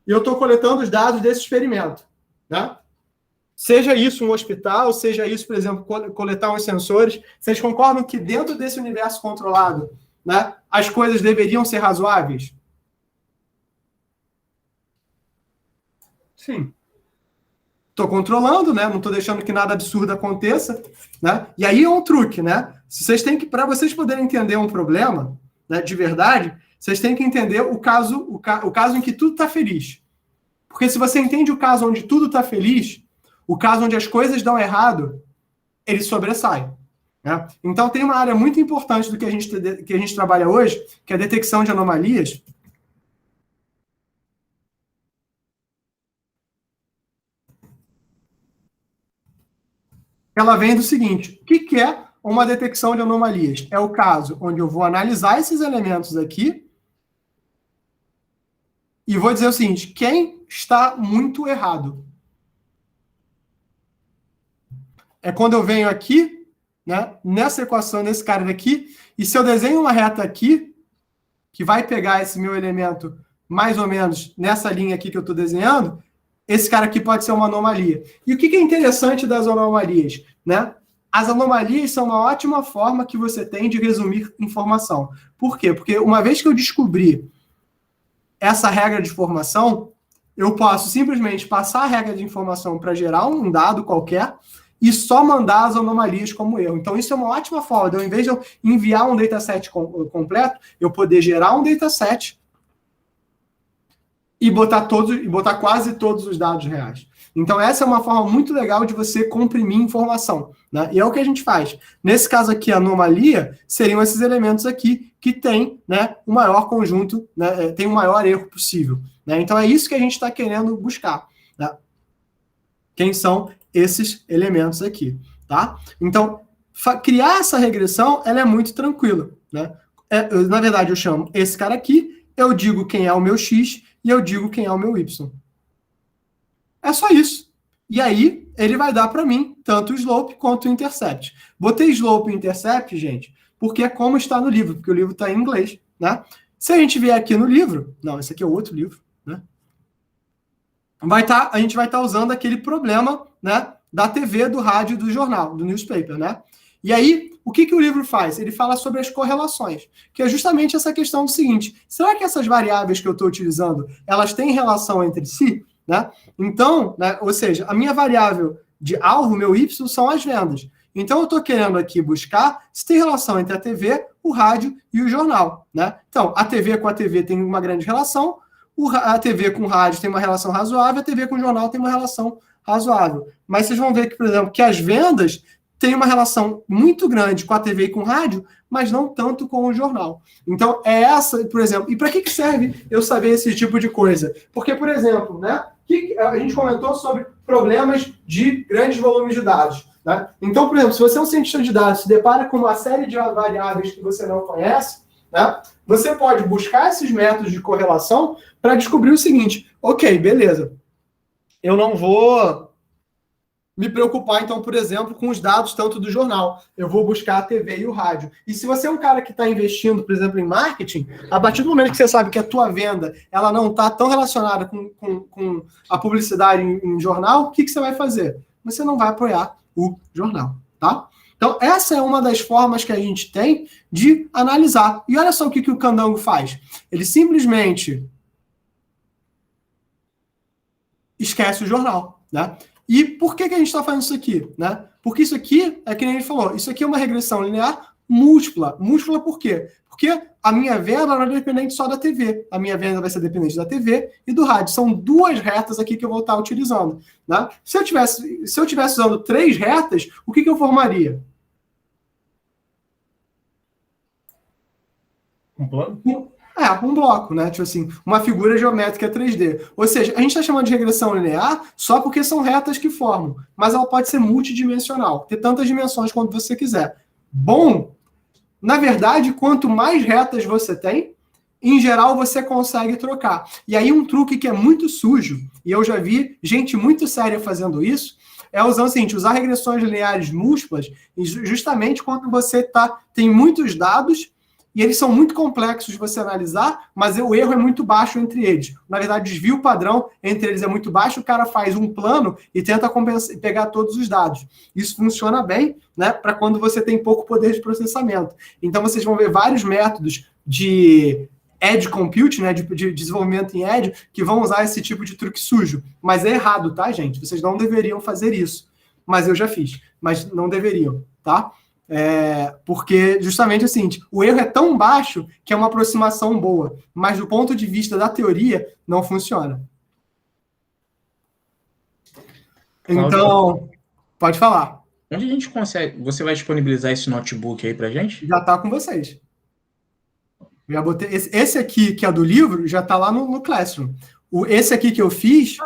Speaker 1: e eu estou coletando os dados desse experimento, né? Seja isso um hospital, seja isso, por exemplo, coletar uns sensores. Vocês concordam que dentro desse universo controlado, né, as coisas deveriam ser razoáveis?
Speaker 6: Sim.
Speaker 1: Estou controlando, né? Não estou deixando que nada absurdo aconteça, né? E aí é um truque, né? Para vocês poderem entender um problema, né, de verdade, vocês têm que entender o caso em que tudo está feliz. Porque se você entende o caso onde tudo está feliz, o caso onde as coisas dão errado, ele sobressai. Né? Então tem uma área muito importante do que a gente trabalha hoje, que é a detecção de anomalias. Ela vem do seguinte: o que é uma detecção de anomalias? É o caso onde eu vou analisar esses elementos aqui e vou dizer o seguinte: quem está muito errado? É quando eu venho aqui, né, nessa equação, nesse cara daqui, e se eu desenho uma reta aqui, que vai pegar esse meu elemento mais ou menos nessa linha aqui que eu estou desenhando, esse cara aqui pode ser uma anomalia. E o que é interessante das anomalias, né? As anomalias são uma ótima forma que você tem de resumir informação. Por quê? Porque uma vez que eu descobri essa regra de formação, eu posso simplesmente passar a regra de informação para gerar um dado qualquer e só mandar as anomalias como erro. Então, isso é uma ótima forma de, ao invés de eu enviar um dataset completo, eu poder gerar um dataset e botar quase todos os dados reais. Então, essa é uma forma muito legal de você comprimir informação, né? E é o que a gente faz. Nesse caso aqui, a anomalia seriam esses elementos aqui que tem, né, o maior conjunto, né, tem o maior erro possível, né? Então, é isso que a gente está querendo buscar, né? Quem são esses elementos aqui, tá? Então, criar essa regressão, ela é muito tranquila, né? Na verdade, eu chamo esse cara aqui, eu digo quem é o meu X e eu digo quem é o meu Y. É só isso. E aí, ele vai dar para mim tanto o slope quanto o intercept. Botei slope e intercept, gente, porque é como está no livro, porque o livro está em inglês, né? Se a gente vier aqui no livro, não, esse aqui é outro livro, né? A gente vai estar usando aquele problema, né, da TV, do rádio, do jornal, do newspaper, né? E aí, o que o livro faz? Ele fala sobre as correlações, que é justamente essa questão do seguinte: será que essas variáveis que eu estou utilizando, elas têm relação entre si? Né? Então, né, ou seja, a minha variável de alvo, meu Y, são as vendas. Então, eu estou querendo aqui buscar se tem relação entre a TV, o rádio e o jornal. Né? Então, a TV com a TV tem uma grande relação, a TV com o rádio tem uma relação razoável, a TV com o jornal tem uma relação razoável. Mas vocês vão ver que, por exemplo, que as vendas têm uma relação muito grande com a TV e com o rádio, mas não tanto com o jornal. Então, é essa, por exemplo, e para que serve eu saber esse tipo de coisa? Porque, por exemplo, né, a gente comentou sobre problemas de grandes volumes de dados. Né? Então, por exemplo, se você é um cientista de dados, se depara com uma série de variáveis que você não conhece, né, você pode buscar esses métodos de correlação para descobrir o seguinte: ok, beleza, eu não vou me preocupar, então, por exemplo, com os dados tanto do jornal. Eu vou buscar a TV e o rádio. E se você é um cara que está investindo, por exemplo, em marketing, a partir do momento que você sabe que a tua venda ela não está tão relacionada com a publicidade em jornal, o que você vai fazer? Você não vai apoiar o jornal, tá? Então, essa é uma das formas que a gente tem de analisar. E olha só o que o Candango faz. Ele simplesmente esquece o jornal, né? E por que a gente está fazendo isso aqui? Né? Porque isso aqui, é que nem a gente falou, isso aqui é uma regressão linear múltipla. Múltipla por quê? Porque a minha venda não é dependente só da TV. A minha venda vai ser dependente da TV e do rádio. São duas retas aqui que eu vou estar utilizando. Né? Se eu tivesse usando 3 retas, o que eu formaria?
Speaker 6: Um plano?
Speaker 1: Um bloco, né? Tipo assim, uma figura geométrica 3D. Ou seja, a gente está chamando de regressão linear só porque são retas que formam, mas ela pode ser multidimensional, ter tantas dimensões quanto você quiser. Bom, na verdade, quanto mais retas você tem, em geral você consegue trocar. E aí um truque que é muito sujo, e eu já vi gente muito séria fazendo isso, é usando o seguinte: usar regressões lineares múltiplas, justamente quando você tem muitos dados e eles são muito complexos de você analisar, mas o erro é muito baixo entre eles. Na verdade, o desvio padrão entre eles é muito baixo, o cara faz um plano e tenta pegar todos os dados. Isso funciona bem, né, para quando você tem pouco poder de processamento. Então, vocês vão ver vários métodos de edge compute, né, de desenvolvimento em edge, que vão usar esse tipo de truque sujo. Mas é errado, tá, gente? Vocês não deveriam fazer isso. Mas eu já fiz. Mas não deveriam, tá? Porque justamente assim, o erro é tão baixo que é uma aproximação boa, mas do ponto de vista da teoria, não funciona. Então, pode falar.
Speaker 5: Onde a gente consegue? Você vai disponibilizar esse notebook aí pra gente?
Speaker 1: Já está com vocês. Já botei esse aqui, que é do livro, já está lá no Classroom. Esse aqui que eu fiz,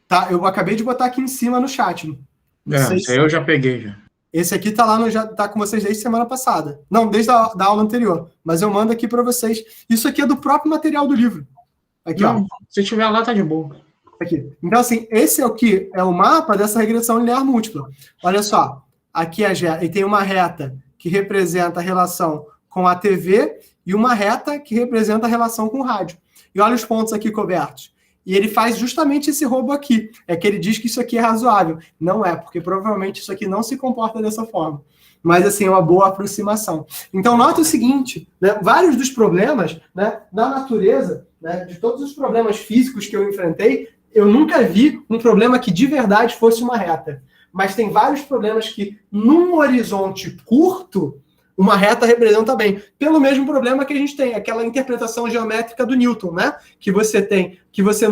Speaker 1: tá? Eu acabei de botar aqui em cima no chat.
Speaker 5: Esse aí eu já peguei já.
Speaker 1: Esse aqui tá lá, já tá com vocês desde semana passada. Não, desde a aula anterior. Mas eu mando aqui para vocês. Isso aqui é do próprio material do livro. Aqui,
Speaker 5: não,
Speaker 1: ó.
Speaker 5: Se tiver lá, tá de boa.
Speaker 1: Aqui. Então, assim, esse aqui é o mapa dessa regressão linear múltipla. Olha só. Aqui e tem uma reta que representa a relação com a TV e uma reta que representa a relação com o rádio. e olha os pontos aqui cobertos. E ele faz justamente esse roubo aqui. É que ele diz que isso aqui é razoável. Não é, porque provavelmente isso aqui não se comporta dessa forma. Mas, assim, é uma boa aproximação. Então, nota o seguinte, né, vários dos problemas, né, da natureza, né, de todos os problemas físicos que eu enfrentei, eu nunca vi um problema que de verdade fosse uma reta. Mas tem vários problemas que, num horizonte curto, uma reta representa bem. Pelo mesmo problema que a gente tem, aquela interpretação geométrica do Newton, né? Que você tem, que você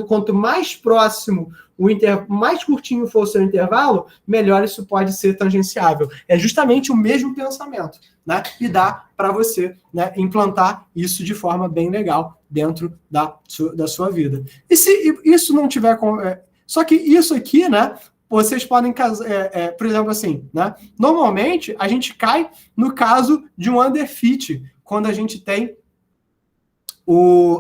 Speaker 1: quanto mais próximo, mais curtinho for o seu intervalo, melhor isso pode ser tangenciável. É justamente o mesmo pensamento, né? E dá para você, né, implantar isso de forma bem legal dentro da sua vida. E se isso não tiver... Só que isso aqui, né? Vocês podem, por exemplo, assim, né? Normalmente, a gente cai no caso de um underfit, quando a gente tem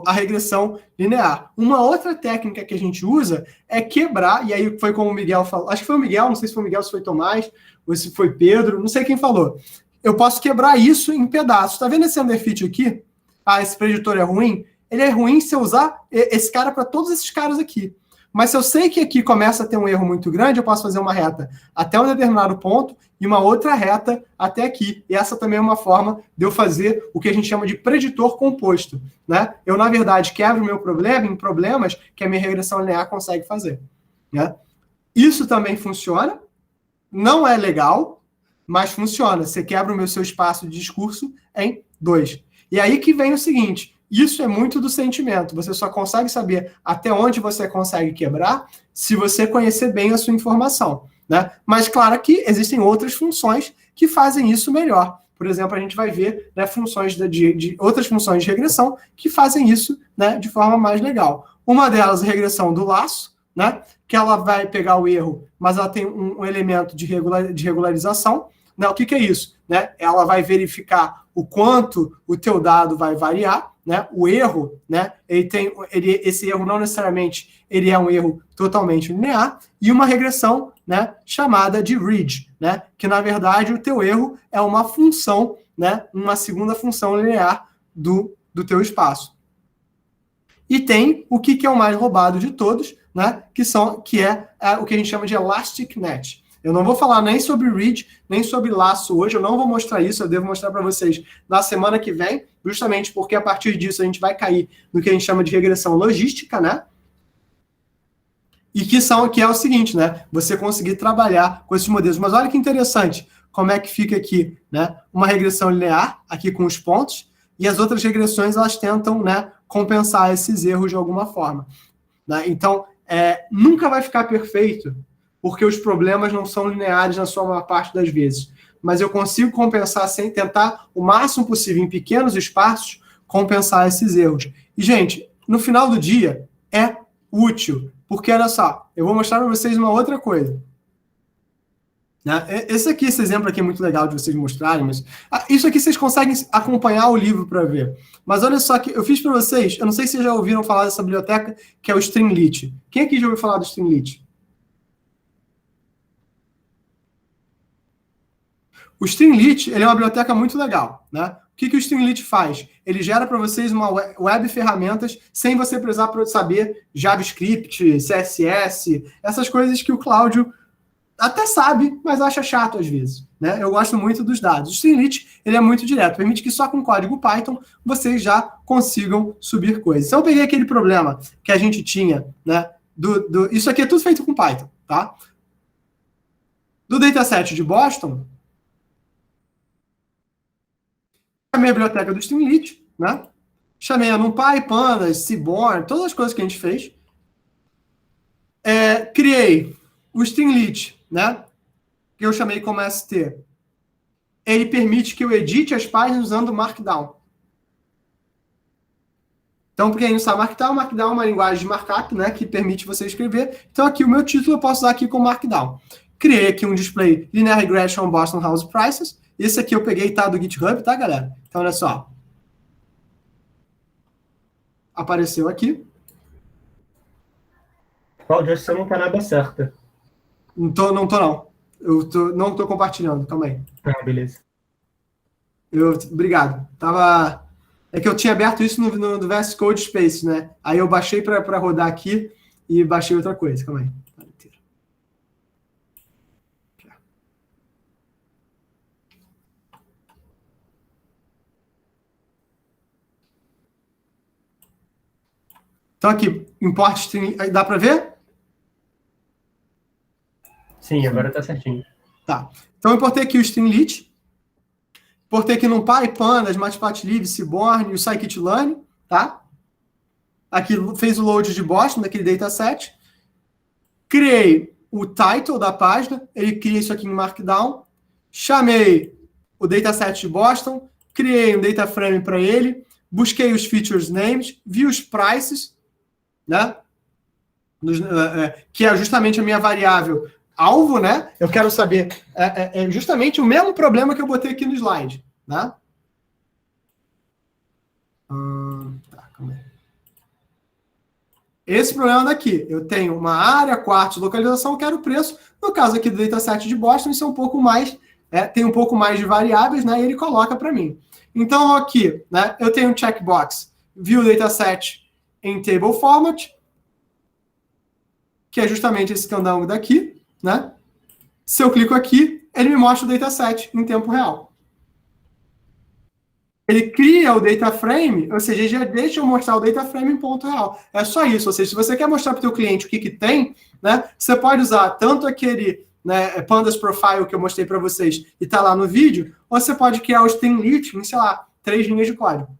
Speaker 1: a regressão linear. Uma outra técnica que a gente usa é quebrar, e aí foi como o Miguel falou, acho que foi o Miguel, não sei se foi o Miguel, se foi o Tomás, ou se foi Pedro, não sei quem falou. Eu posso quebrar isso em pedaços. Tá vendo esse underfit aqui? Ah, esse preditor é ruim? Ele é ruim se eu usar esse cara para todos esses caras aqui. Mas se eu sei que aqui começa a ter um erro muito grande, eu posso fazer uma reta até um determinado ponto e uma outra reta até aqui. E essa também é uma forma de eu fazer o que a gente chama de preditor composto, né? Eu, na verdade, quebro o meu problema em problemas que a minha regressão linear consegue fazer, né? Isso também funciona. Não é legal, mas funciona. Você quebra o seu espaço de discurso em 2. E aí que vem o seguinte... Isso é muito do sentimento. Você só consegue saber até onde você consegue quebrar se você conhecer bem a sua informação, né? Mas, claro que existem outras funções que fazem isso melhor. Por exemplo, a gente vai ver, né, funções de outras funções de regressão que fazem isso, né, de forma mais legal. Uma delas é a regressão do laço, né, que ela vai pegar o erro, mas ela tem um elemento de regularização. Né? O que é isso? Né? Ela vai verificar o quanto o teu dado vai variar, né? O erro, né? Esse erro não necessariamente ele é um erro totalmente linear, e uma regressão, né, chamada de ridge, né? Que na verdade o teu erro é uma função, né? Uma segunda função linear do teu espaço. E tem o que é o mais roubado de todos, né? Que é o que a gente chama de elastic net. Eu não vou falar nem sobre read, nem sobre laço hoje, eu não vou mostrar isso, eu devo mostrar para vocês na semana que vem, justamente porque a partir disso a gente vai cair no que a gente chama de regressão logística, né? E que é o seguinte, né? Você conseguir trabalhar com esses modelos. Mas olha que interessante, como é que fica aqui, né? Uma regressão linear, aqui com os pontos, e as outras regressões, elas tentam, né, compensar esses erros de alguma forma. Né? Então, nunca vai ficar perfeito, porque os problemas não são lineares na sua maior parte das vezes. Mas eu consigo compensar sem tentar, o máximo possível, em pequenos espaços, compensar esses erros. E, gente, no final do dia, é útil. Porque, olha só, eu vou mostrar para vocês uma outra coisa. Né? Esse exemplo aqui é muito legal de vocês mostrarem, mas isso aqui vocês conseguem acompanhar o livro para ver. Mas olha só que eu fiz para vocês, eu não sei se vocês já ouviram falar dessa biblioteca, que é o Streamlit. Quem aqui já ouviu falar do Streamlit? O Streamlit, ele é uma biblioteca muito legal, né? O que o Streamlit faz? Ele gera para vocês uma web ferramentas sem você precisar saber JavaScript, CSS, essas coisas que o Cláudio até sabe, mas acha chato às vezes, né? Eu gosto muito dos dados. O Streamlit, ele é muito direto, permite que só com código Python vocês já consigam subir coisas. Então eu peguei aquele problema que a gente tinha, né? Isso aqui é tudo feito com Python, tá? Do dataset de Boston, chamei a biblioteca do Streamlit, né? Chamei a NumPy, Pandas, Seaborn, todas as coisas que a gente fez. Criei o Streamlit, né? Que eu chamei como ST. Ele permite que eu edite as páginas usando o Markdown. Então, para quem não sabe, Markdown é uma linguagem de markup, né? Que permite você escrever. Então, aqui o meu título eu posso usar aqui com Markdown. Criei aqui um display Linear Regression Boston House Prices. Esse aqui eu peguei, tá, do GitHub, tá, galera? Então, olha só. Apareceu aqui.
Speaker 6: Cláudio, acho que você não tá na aba certa.
Speaker 1: Não tô. Não tô compartilhando, calma aí.
Speaker 6: Ah, beleza.
Speaker 1: Obrigado. É que eu tinha aberto isso no VS Code Space, né? Aí eu baixei para rodar aqui e baixei outra coisa. Calma aí. Então aqui, import string, dá para ver?
Speaker 6: Sim, agora tá certinho.
Speaker 1: Tá. Então eu importei aqui o stringlit, importei aqui no NumPy, Pandas, Matplotlib, Seaborn e o scikit-learn, tá? Aqui fez o load de Boston, daquele dataset. Criei o title da página, ele cria isso aqui em Markdown. Chamei o dataset de Boston, criei um data frame para ele, busquei os features names, vi os prices, né? Que é justamente a minha variável alvo, né? Eu quero saber, é justamente o mesmo problema que eu botei aqui no slide, né? Tá, calma aí. Esse problema daqui, eu tenho uma área, quartos, localização, eu quero o preço. No caso aqui do dataset de Boston, isso é um pouco mais, tem um pouco mais de variáveis, né? E ele coloca para mim. Então, aqui, né? Eu tenho um checkbox, view dataset em table format, que é justamente esse candango daqui, né? Se eu clico aqui, ele me mostra o dataset em tempo real. Ele cria o data frame, ou seja, ele já deixa eu mostrar o data frame em ponto real. É só isso. Ou seja, se você quer mostrar para o teu cliente o que tem, né, você pode usar tanto aquele, né, Pandas Profile que eu mostrei para vocês e está lá no vídeo, ou você pode criar o stringlit em, sei lá, 3 linhas de código.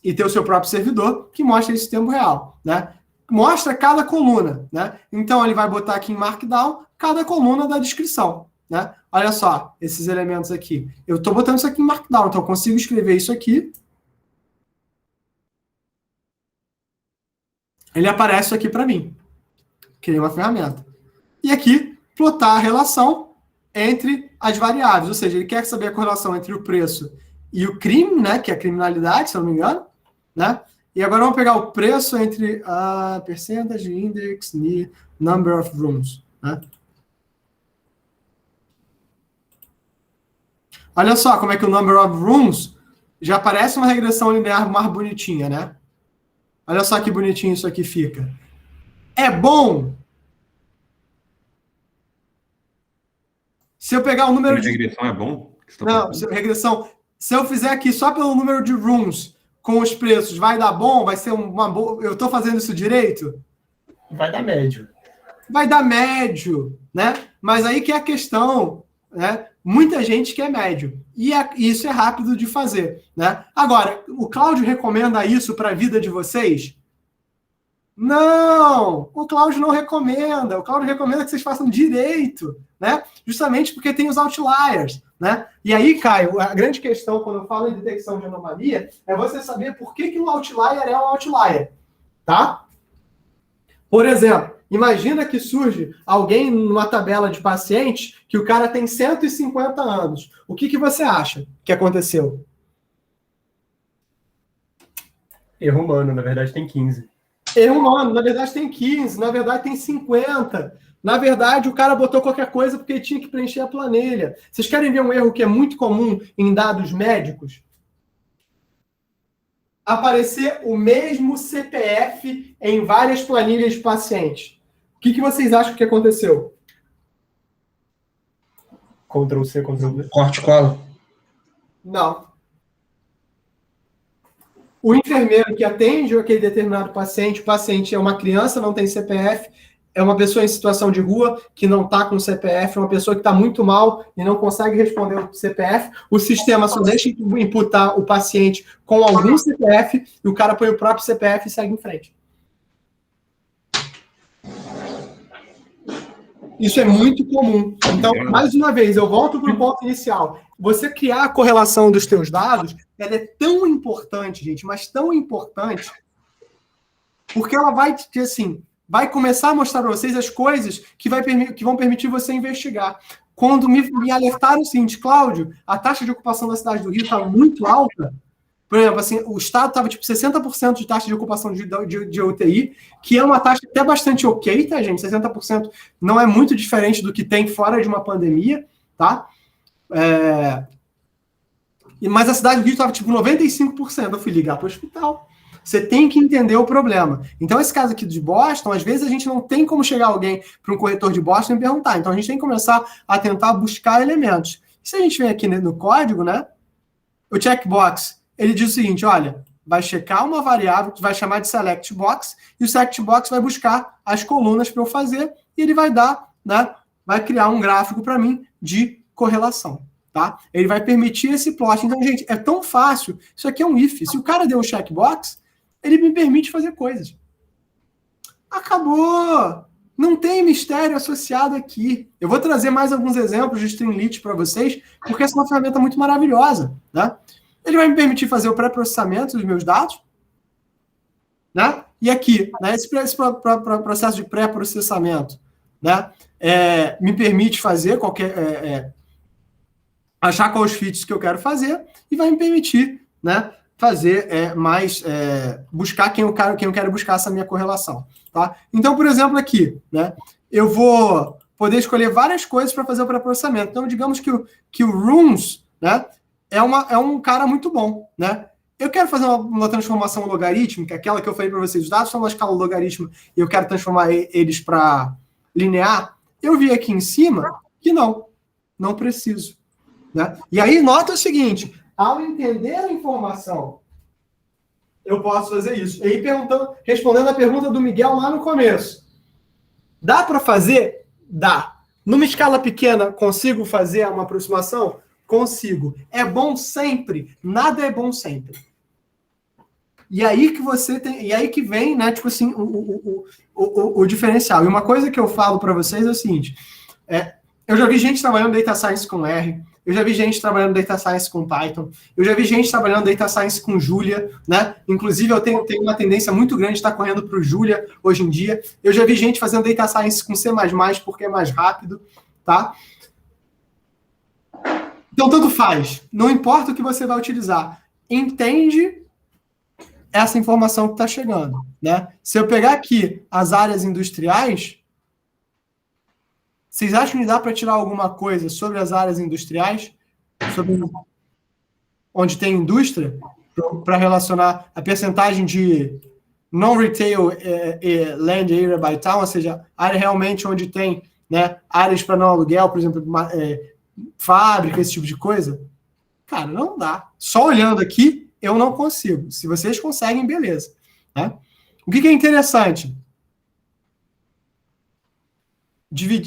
Speaker 1: E ter o seu próprio servidor que mostra isso em tempo real, né? Mostra cada coluna, né? Então, ele vai botar aqui em Markdown cada coluna da descrição, né? Olha só, esses elementos aqui. Eu estou botando isso aqui em Markdown, então eu consigo escrever isso aqui. Ele aparece aqui para mim. Criei uma ferramenta. E aqui, plotar a relação entre as variáveis. Ou seja, ele quer saber a correlação entre o preço e o crime, né? Que é a criminalidade, se eu não me engano, né? E agora vamos pegar o preço entre a percentage index e number of rooms, né? Olha só como é que o number of rooms já aparece uma regressão linear mais bonitinha, né? Olha só que bonitinho isso aqui fica. É bom? Se eu pegar o número de...
Speaker 3: Regressão é bom?
Speaker 1: Não, regressão... Se eu fizer aqui só pelo número de rooms com os preços, vai dar bom? Vai ser uma boa... Eu estou fazendo isso direito?
Speaker 6: Vai dar médio.
Speaker 1: Vai dar médio, né? Mas aí que é a questão, né? Muita gente quer médio. E isso é rápido de fazer, né? Agora, o Cláudio recomenda isso para a vida de vocês? Não! O Cláudio não recomenda. O Cláudio recomenda que vocês façam direito, né? Justamente porque tem os outliers, né? E aí, Caio, a grande questão quando eu falo em detecção de anomalia é você saber por que o outlier é um outlier, tá? Por exemplo, imagina que surge alguém numa tabela de pacientes que o cara tem 150 anos. O que você acha que aconteceu?
Speaker 6: Erro humano, na verdade tem 15.
Speaker 1: Erro humano, na verdade tem 15, na verdade tem 50. Na verdade, o cara botou qualquer coisa porque ele tinha que preencher a planilha. Vocês querem ver um erro que é muito comum em dados médicos? Aparecer o mesmo CPF em várias planilhas de pacientes. O que vocês acham que aconteceu?
Speaker 6: Ctrl C, Ctrl V.
Speaker 5: Corte e cola.
Speaker 1: Não. O enfermeiro que atende aquele determinado paciente, o paciente é uma criança, não tem CPF, é uma pessoa em situação de rua que não está com CPF, uma pessoa que está muito mal e não consegue responder o CPF, o sistema só deixa imputar o paciente com algum CPF e o cara põe o próprio CPF e segue em frente. Isso é muito comum. Então, mais uma vez, eu volto para o ponto inicial. Você criar a correlação dos teus dados, ela é tão importante, gente, mas tão importante, porque ela vai, assim, vai começar a mostrar para vocês as coisas que vão permitir você investigar. Quando me alertaram o seguinte, Cláudio, a taxa de ocupação da cidade do Rio está muito alta. Por exemplo, assim, o estado estava tipo 60% de taxa de ocupação de UTI, que é uma taxa até bastante ok, tá, gente? 60% não é muito diferente do que tem fora de uma pandemia, tá? Mas a cidade do Rio estava tipo 95%. Eu fui ligar para o hospital. Você tem que entender o problema. Então, esse caso aqui de Boston, às vezes a gente não tem como chegar alguém para um corretor de Boston e perguntar. Então, a gente tem que começar a tentar buscar elementos. Se a gente vem aqui no código, né? O checkbox, ele diz o seguinte, olha, vai checar uma variável que vai chamar de select box, e o select box vai buscar as colunas para eu fazer, e ele vai dar, né? Vai criar um gráfico para mim de correlação. Tá? Ele vai permitir esse plot. Então, gente, é tão fácil. Isso aqui é um if. Se o cara deu um checkbox, ele me permite fazer coisas. Acabou! Não tem mistério associado aqui. Eu vou trazer mais alguns exemplos de Streamlit para vocês, porque essa é uma ferramenta muito maravilhosa. Né? Ele vai me permitir fazer o pré-processamento dos meus dados. Né? E aqui, né, esse processo de pré-processamento, né, me permite fazer achar quais os feats que eu quero fazer e vai me permitir, né, fazer buscar quem eu quero buscar essa minha correlação. Tá? Então, por exemplo, aqui, né, eu vou poder escolher várias coisas para fazer o pré-processamento. Então, digamos que o Rooms, né, é um cara muito bom. Né? Eu quero fazer uma transformação logarítmica, aquela que eu falei para vocês, os dados são uma escala logarítmica e eu quero transformar eles para linear. Eu vi aqui em cima que não preciso. Né? E aí, nota o seguinte, ao entender a informação, eu posso fazer isso. E aí, respondendo a pergunta do Miguel lá no começo, dá para fazer? Dá. Numa escala pequena, consigo fazer uma aproximação? Consigo. É bom sempre? Nada é bom sempre. E aí que você tem, e aí que vem, né, tipo assim, o diferencial. E uma coisa que eu falo para vocês é o seguinte, eu já vi gente trabalhando Data Science com R, eu já vi gente trabalhando Data Science com Python, eu já vi gente trabalhando Data Science com Julia, né? Inclusive, eu tenho uma tendência muito grande de estar correndo para o Julia hoje em dia. Eu já vi gente fazendo Data Science com C++, porque é mais rápido, tá? Então, tanto faz. Não importa o que você vai utilizar. Entende essa informação que está chegando, né? Se eu pegar aqui as áreas industriais, vocês acham que dá para tirar alguma coisa sobre as áreas industriais? Sobre onde tem indústria? Para relacionar a percentagem de non-retail land area by town, ou seja, área realmente onde tem, né, áreas para não aluguel, por exemplo, fábrica, esse tipo de coisa? Cara, não dá. Só olhando aqui, eu não consigo. Se vocês conseguem, beleza. Né? O que é interessante?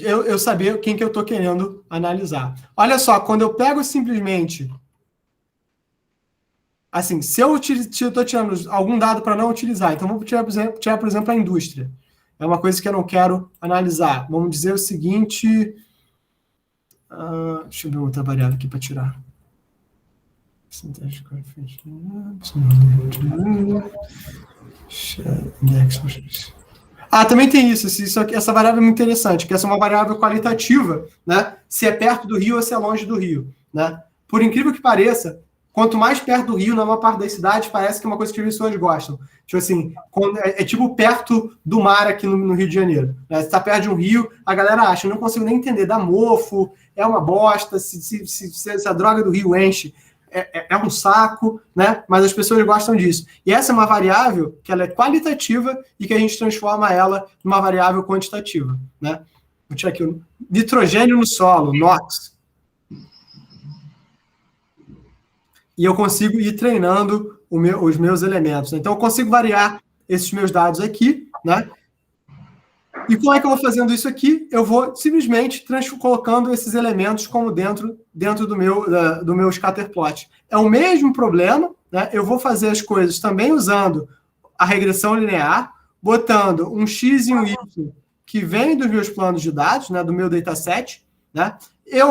Speaker 1: Eu saber quem que eu estou querendo analisar. Olha só, quando eu pego simplesmente... Assim, se eu estou tirando algum dado para não utilizar, então vou tirar, por exemplo, a indústria. É uma coisa que eu não quero analisar. Vamos dizer o seguinte... deixa eu ver outra variável aqui para tirar. Também tem isso. Essa variável é muito interessante, que essa é uma variável qualitativa, né? Se é perto do rio ou se é longe do rio, né? Por incrível que pareça, quanto mais perto do rio, na maior parte das cidades, parece que é uma coisa que as pessoas gostam. Tipo assim, é tipo perto do mar aqui no Rio de Janeiro. Né? Se está perto de um rio, a galera acha, eu não consigo nem entender, dá mofo, é uma bosta, se a droga do rio enche, é um saco, né? Mas as pessoas gostam disso. E essa é uma variável que ela é qualitativa e que a gente transforma ela numa variável quantitativa, né? Vou tirar aqui o nitrogênio no solo, NOx. E eu consigo ir treinando os meus elementos. Né? Então, eu consigo variar esses meus dados aqui, né? E como é que eu vou fazendo isso aqui? Eu vou simplesmente colocando esses elementos como dentro do meu scatterplot. É o mesmo problema, né? Eu vou fazer as coisas também usando a regressão linear, botando um X e um Y que vem dos meus planos de dados, né? Do meu dataset, né?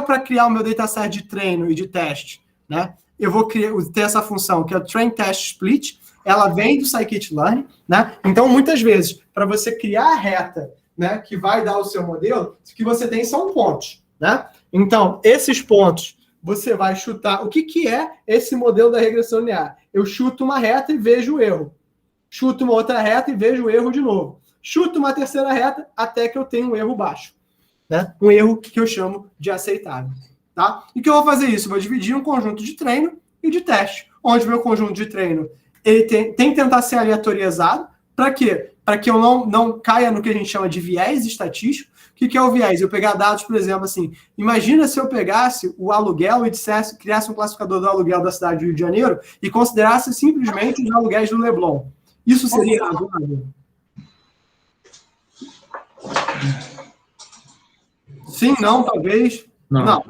Speaker 1: Para criar o meu dataset de treino e de teste, né? Eu vou ter essa função, que é o train test split, ela vem do scikit-learn, né? Então, muitas vezes, para você criar a reta, né, que vai dar o seu modelo, o que você tem são pontos, né? Então, esses pontos, você vai chutar. O que é esse modelo da regressão linear? Eu chuto uma reta e vejo o erro. Chuto uma outra reta e vejo o erro de novo. Chuto uma terceira reta até que eu tenha um erro baixo, né? Um erro que eu chamo de aceitável. Tá? E que eu vou fazer isso? Eu vou dividir um conjunto de treino e de teste, onde o meu conjunto de treino ele tem que tentar ser aleatoriezado. Para quê? Para que eu não caia no que a gente chama de viés estatístico. O que é o viés? Eu pegar dados, por exemplo, assim, imagina se eu pegasse o aluguel e criasse um classificador do aluguel da cidade do Rio de Janeiro e considerasse simplesmente os aluguéis do Leblon. Isso seria razoável? Sim, não, talvez. Não.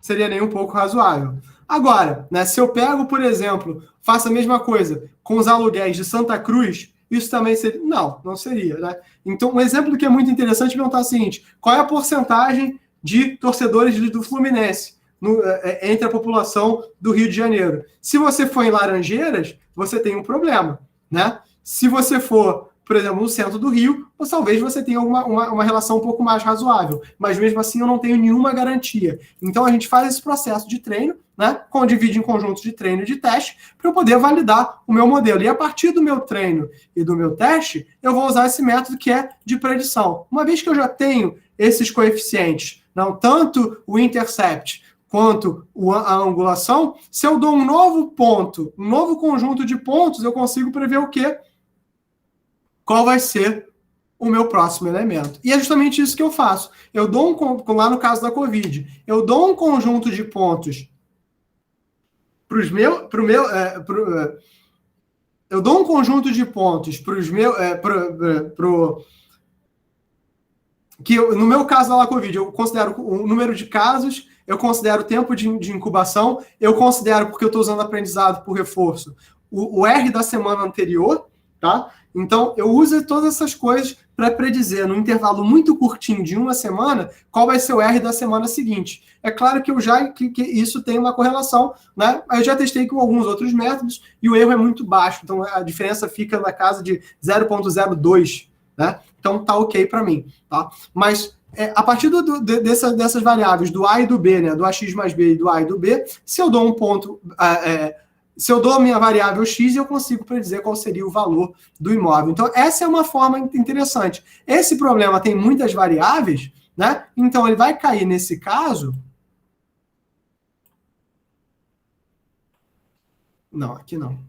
Speaker 1: Seria nem um pouco razoável. Agora, né, se eu pego, por exemplo, faço a mesma coisa com os aluguéis de Santa Cruz, isso também seria... Não seria, né? Então, um exemplo que é muito interessante é perguntar o seguinte: qual é a porcentagem de torcedores do Fluminense entre a população do Rio de Janeiro? Se você for em Laranjeiras, você tem um problema, né? Se você for, por exemplo, no centro do Rio, ou talvez você tenha uma relação um pouco mais razoável, mas mesmo assim eu não tenho nenhuma garantia. Então a gente faz esse processo de treino, né, divide em conjuntos de treino e de teste, para eu poder validar o meu modelo. E a partir do meu treino e do meu teste, eu vou usar esse método que é de predição. Uma vez que eu já tenho esses coeficientes, não tanto o intercept quanto a angulação, se eu dou um novo ponto, um novo conjunto de pontos, eu consigo prever o quê? Qual vai ser o meu próximo elemento. E é justamente isso que eu faço. Eu dou lá no caso da Covid, eu dou um conjunto de pontos eu dou um conjunto de pontos para os meus... no meu caso da Covid, eu considero o número de casos, eu considero o tempo de incubação, eu considero, porque eu estou usando aprendizado por reforço, o R da semana anterior, tá? Então, eu uso todas essas coisas para predizer, num intervalo muito curtinho de uma semana, qual vai ser o R da semana seguinte. É claro que que isso tem uma correlação, né? Eu já testei com alguns outros métodos e o erro é muito baixo, então a diferença fica na casa de 0,02, né? Então, tá ok para mim, tá? Mas a partir dessas variáveis, do A e do B, né? Do AX mais B e do A e do B, se eu dou um ponto... se eu dou a minha variável x, eu consigo predizer qual seria o valor do imóvel. Então, essa é uma forma interessante. Esse problema tem muitas variáveis, né? Então, ele vai cair nesse caso... Não, aqui não.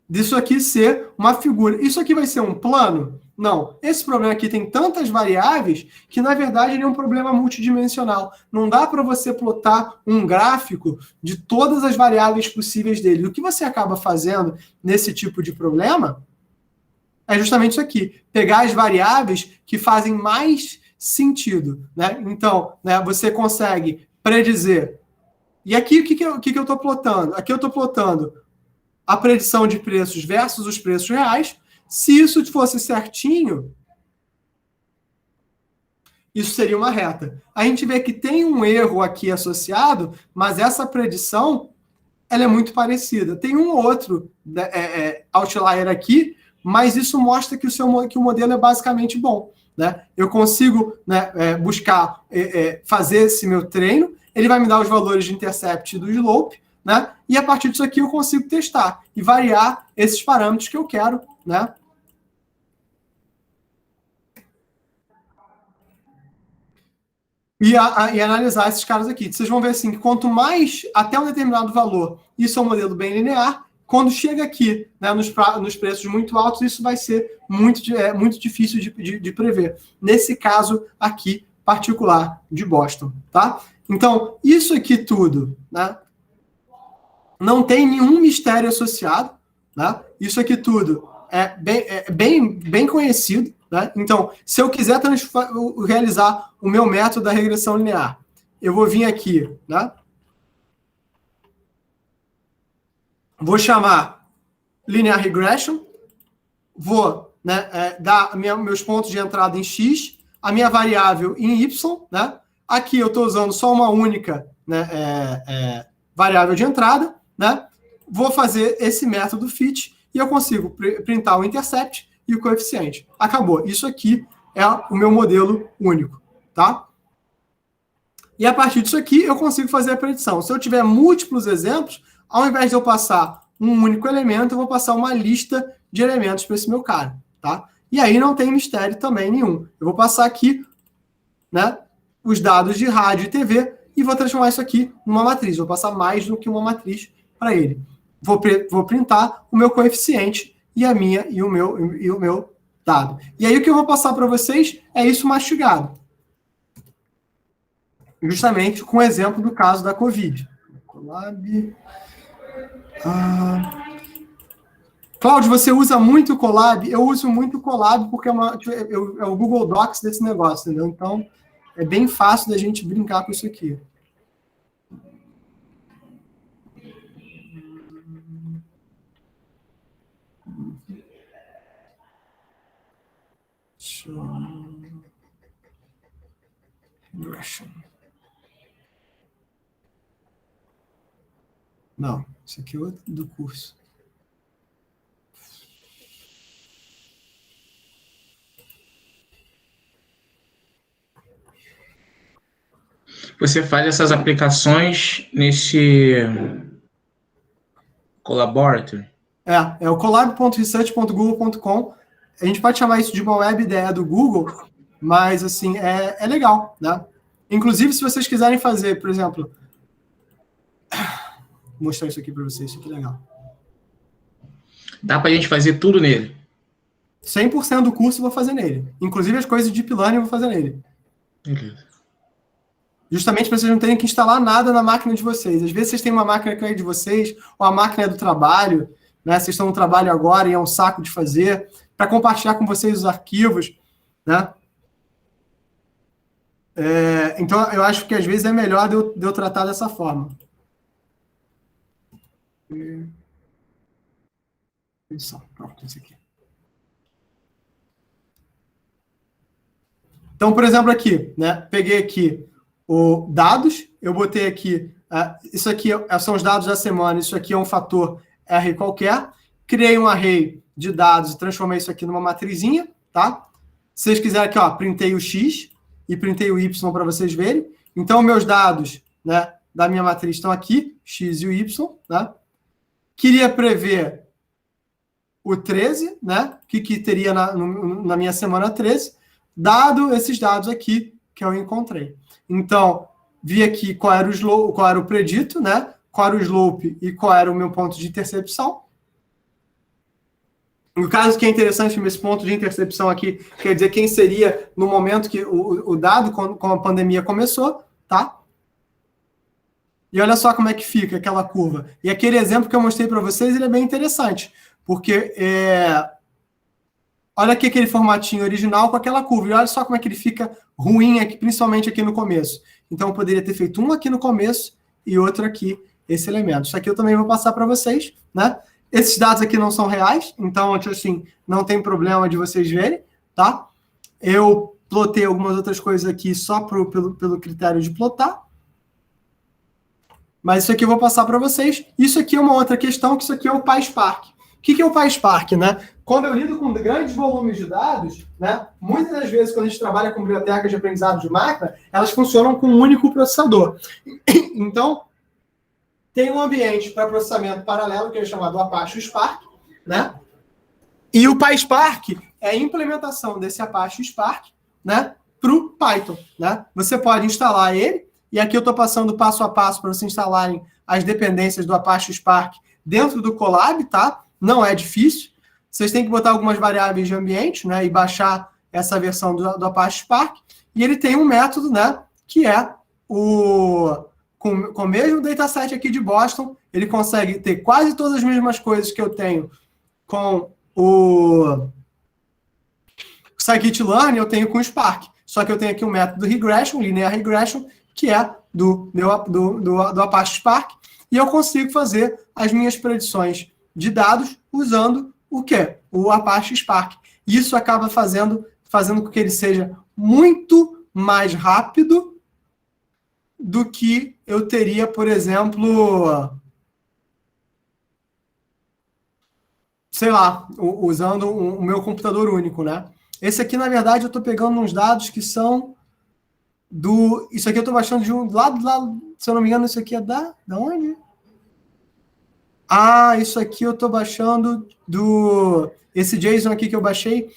Speaker 1: Disso aqui ser uma figura. Isso aqui vai ser um plano? Não. Esse problema aqui tem tantas variáveis que, na verdade, ele é um problema multidimensional. Não dá para você plotar um gráfico de todas as variáveis possíveis dele. O que você acaba fazendo nesse tipo de problema é justamente isso aqui. Pegar as variáveis que fazem mais sentido, né? Então, né, você consegue predizer. E aqui, o que eu estou plotando? Aqui eu estou plotando a predição de preços versus os preços reais. Se isso fosse certinho, isso seria uma reta. A gente vê que tem um erro aqui associado, mas essa predição ela é muito parecida. Tem um outro outlier aqui, mas isso mostra que que o modelo é basicamente bom, né? Eu consigo, né, buscar fazer esse meu treino, ele vai me dar os valores de intercept e do slope, né? E a partir disso aqui eu consigo testar e variar esses parâmetros que eu quero, né? E analisar esses caras aqui. Vocês vão ver assim, que quanto mais, até um determinado valor, isso é um modelo bem linear, quando chega aqui, né, nos preços muito altos, isso vai ser muito difícil de prever. Nesse caso aqui, particular de Boston, tá? Então, isso aqui tudo, né? Não tem nenhum mistério associado, né? Isso aqui tudo é bem conhecido, né? Então, se eu quiser realizar o meu método da regressão linear, eu vou vir aqui, né? Vou chamar linear regression, vou, né, dar meus pontos de entrada em x, a minha variável em y, né? Aqui eu estou usando só uma única, né, variável de entrada, né? Vou fazer esse método fit e eu consigo printar o intercept e o coeficiente. Acabou. Isso aqui é o meu modelo único, tá? E a partir disso aqui eu consigo fazer a predição. Se eu tiver múltiplos exemplos, ao invés de eu passar um único elemento, eu vou passar uma lista de elementos para esse meu cara, tá? E aí não tem mistério também nenhum. Eu vou passar aqui, né, os dados de rádio e TV e vou transformar isso aqui numa matriz. Vou passar mais do que uma matriz para ele. Vou printar o meu coeficiente e o meu dado. E aí o que eu vou passar para vocês é isso mastigado. Justamente com o exemplo do caso da Covid. Colab. Cláudio, você usa muito o Colab? Eu uso muito o Colab porque é o Google Docs desse negócio, entendeu? Então, é bem fácil da gente brincar com isso aqui. Não, isso aqui é outro do curso.
Speaker 5: Você faz essas aplicações nesse Collaborator?
Speaker 1: É o collab.research.google.com. A gente pode chamar isso de uma web ideia do Google, mas, assim, é legal, né? Inclusive, se vocês quiserem fazer, por exemplo... Vou mostrar isso aqui para vocês, isso aqui é legal.
Speaker 5: Dá para a gente fazer tudo nele?
Speaker 1: 100% do curso eu vou fazer nele. Inclusive, as coisas de Deep Learning eu vou fazer nele.
Speaker 5: Beleza.
Speaker 1: Justamente para vocês não terem que instalar nada na máquina de vocês. Às vezes vocês têm uma máquina que é de vocês, ou a máquina é do trabalho, né? Vocês estão no trabalho agora e é um saco de fazer, para compartilhar com vocês os arquivos, né? Então, eu acho que às vezes é melhor de eu tratar dessa forma. Pronto, isso aqui. Então, por exemplo, aqui, né? Peguei aqui o dados, eu botei aqui, isso aqui são os dados da semana, isso aqui é um fator R qualquer, criei um array de dados e transformei isso aqui numa matrizinha, tá? Se vocês quiserem aqui, ó, printei o X e printei o Y para vocês verem. Então, meus dados, né, da minha matriz estão aqui, X e o Y, né? Queria prever o 13, né? O que teria na minha semana 13, dado esses dados aqui que eu encontrei. Então, vi aqui qual era o predito, né? Qual era o slope e qual era o meu ponto de intercepção. No caso que é interessante nesse ponto de intercepção aqui, quer dizer quem seria no momento que o dado, quando a pandemia começou, tá? E olha só como é que fica aquela curva. E aquele exemplo que eu mostrei para vocês, ele é bem interessante, porque olha aqui aquele formatinho original com aquela curva, e olha só como é que ele fica ruim, aqui, principalmente aqui no começo. Então, eu poderia ter feito um aqui no começo e outro aqui, esse elemento. Isso aqui eu também vou passar para vocês, né? Esses dados aqui não são reais, então, assim, não tem problema de vocês verem, tá? Eu plotei algumas outras coisas aqui só pelo critério de plotar. Mas isso aqui eu vou passar para vocês. Isso aqui é uma outra questão, que isso aqui é o PySpark. O que é o PySpark, né? Quando eu lido com grandes volumes de dados, né, muitas das vezes, quando a gente trabalha com bibliotecas de aprendizado de máquina, elas funcionam com um único processador. Então, tem um ambiente para processamento paralelo, que é chamado Apache Spark, né? E o PySpark é a implementação desse Apache Spark, né, para o Python, né? Você pode instalar ele, e aqui eu estou passando passo a passo para vocês instalarem as dependências do Apache Spark dentro do Colab, tá? Não é difícil. Vocês têm que botar algumas variáveis de ambiente, né, e baixar essa versão do Apache Spark. E ele tem um método, né, que é com o mesmo dataset aqui de Boston, ele consegue ter quase todas as mesmas coisas que eu tenho com o Scikit-learn, eu tenho com o Spark. Só que eu tenho aqui um método regression, linear regression, que é do Apache Spark, e eu consigo fazer as minhas predições de dados usando o quê? O Apache Spark. Isso acaba fazendo com que ele seja muito mais rápido do que eu teria, por exemplo, sei lá, usando o meu computador único, né? Esse aqui, na verdade, eu estou pegando uns dados que são isso aqui eu estou baixando de um lado, se eu não me engano, isso aqui é da onde? Isso aqui eu estou baixando esse JSON aqui que eu baixei,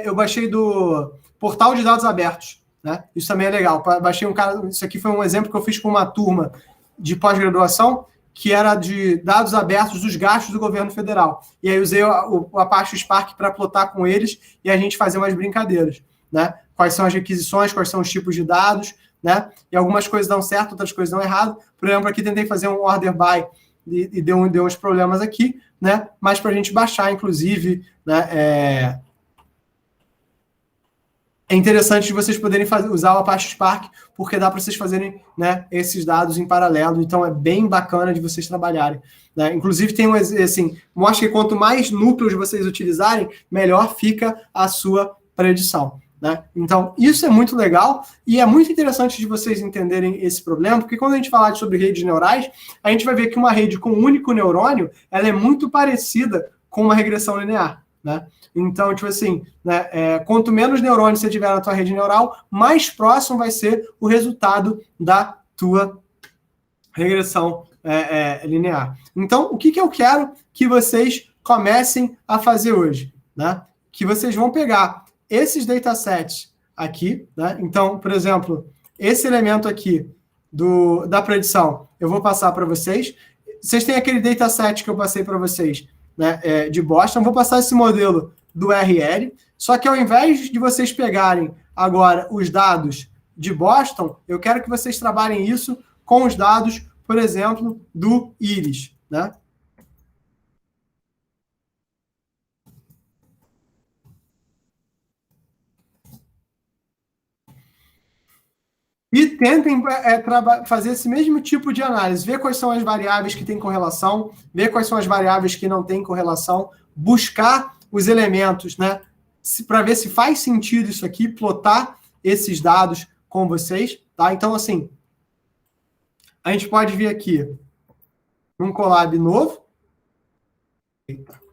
Speaker 1: eu baixei do portal de dados abertos, né? Isso também é legal. Baixei um cara, isso aqui foi um exemplo que eu fiz com uma turma de pós-graduação, que era de dados abertos dos gastos do governo federal. E aí usei o Apache Spark para plotar com eles e a gente fazer umas brincadeiras, né? Quais são as requisições, quais são os tipos de dados, né? E algumas coisas dão certo, outras coisas dão errado. Por exemplo, aqui tentei fazer um order by e deu uns problemas aqui, né? Mas para a gente baixar, inclusive, né? É interessante de vocês poderem usar o Apache Spark, porque dá para vocês fazerem, né, esses dados em paralelo, então é bem bacana de vocês trabalharem, né? Inclusive tem assim, mostra que quanto mais núcleos vocês utilizarem, melhor fica a sua predição, né? Então isso é muito legal e é muito interessante de vocês entenderem esse problema, porque quando a gente falar sobre redes neurais, a gente vai ver que uma rede com um único neurônio, ela é muito parecida com uma regressão linear, né? Então, tipo assim, né, quanto menos neurônios você tiver na tua rede neural, mais próximo vai ser o resultado da tua regressão linear. Então, o que eu quero que vocês comecem a fazer hoje? Né? Que vocês vão pegar esses datasets aqui, né? Então, por exemplo, esse elemento aqui da predição, eu vou passar para vocês. Vocês têm aquele dataset que eu passei para vocês, né, de Boston. Vou passar esse modelo do RL, só que ao invés de vocês pegarem agora os dados de Boston, eu quero que vocês trabalhem isso com os dados, por exemplo, do Iris, né? E tentem fazer esse mesmo tipo de análise, ver quais são as variáveis que têm correlação, ver quais são as variáveis que não têm correlação, buscar os elementos, né, para ver se faz sentido isso aqui, plotar esses dados com vocês, tá? Então, assim, a gente pode vir aqui num Colab novo. Eita.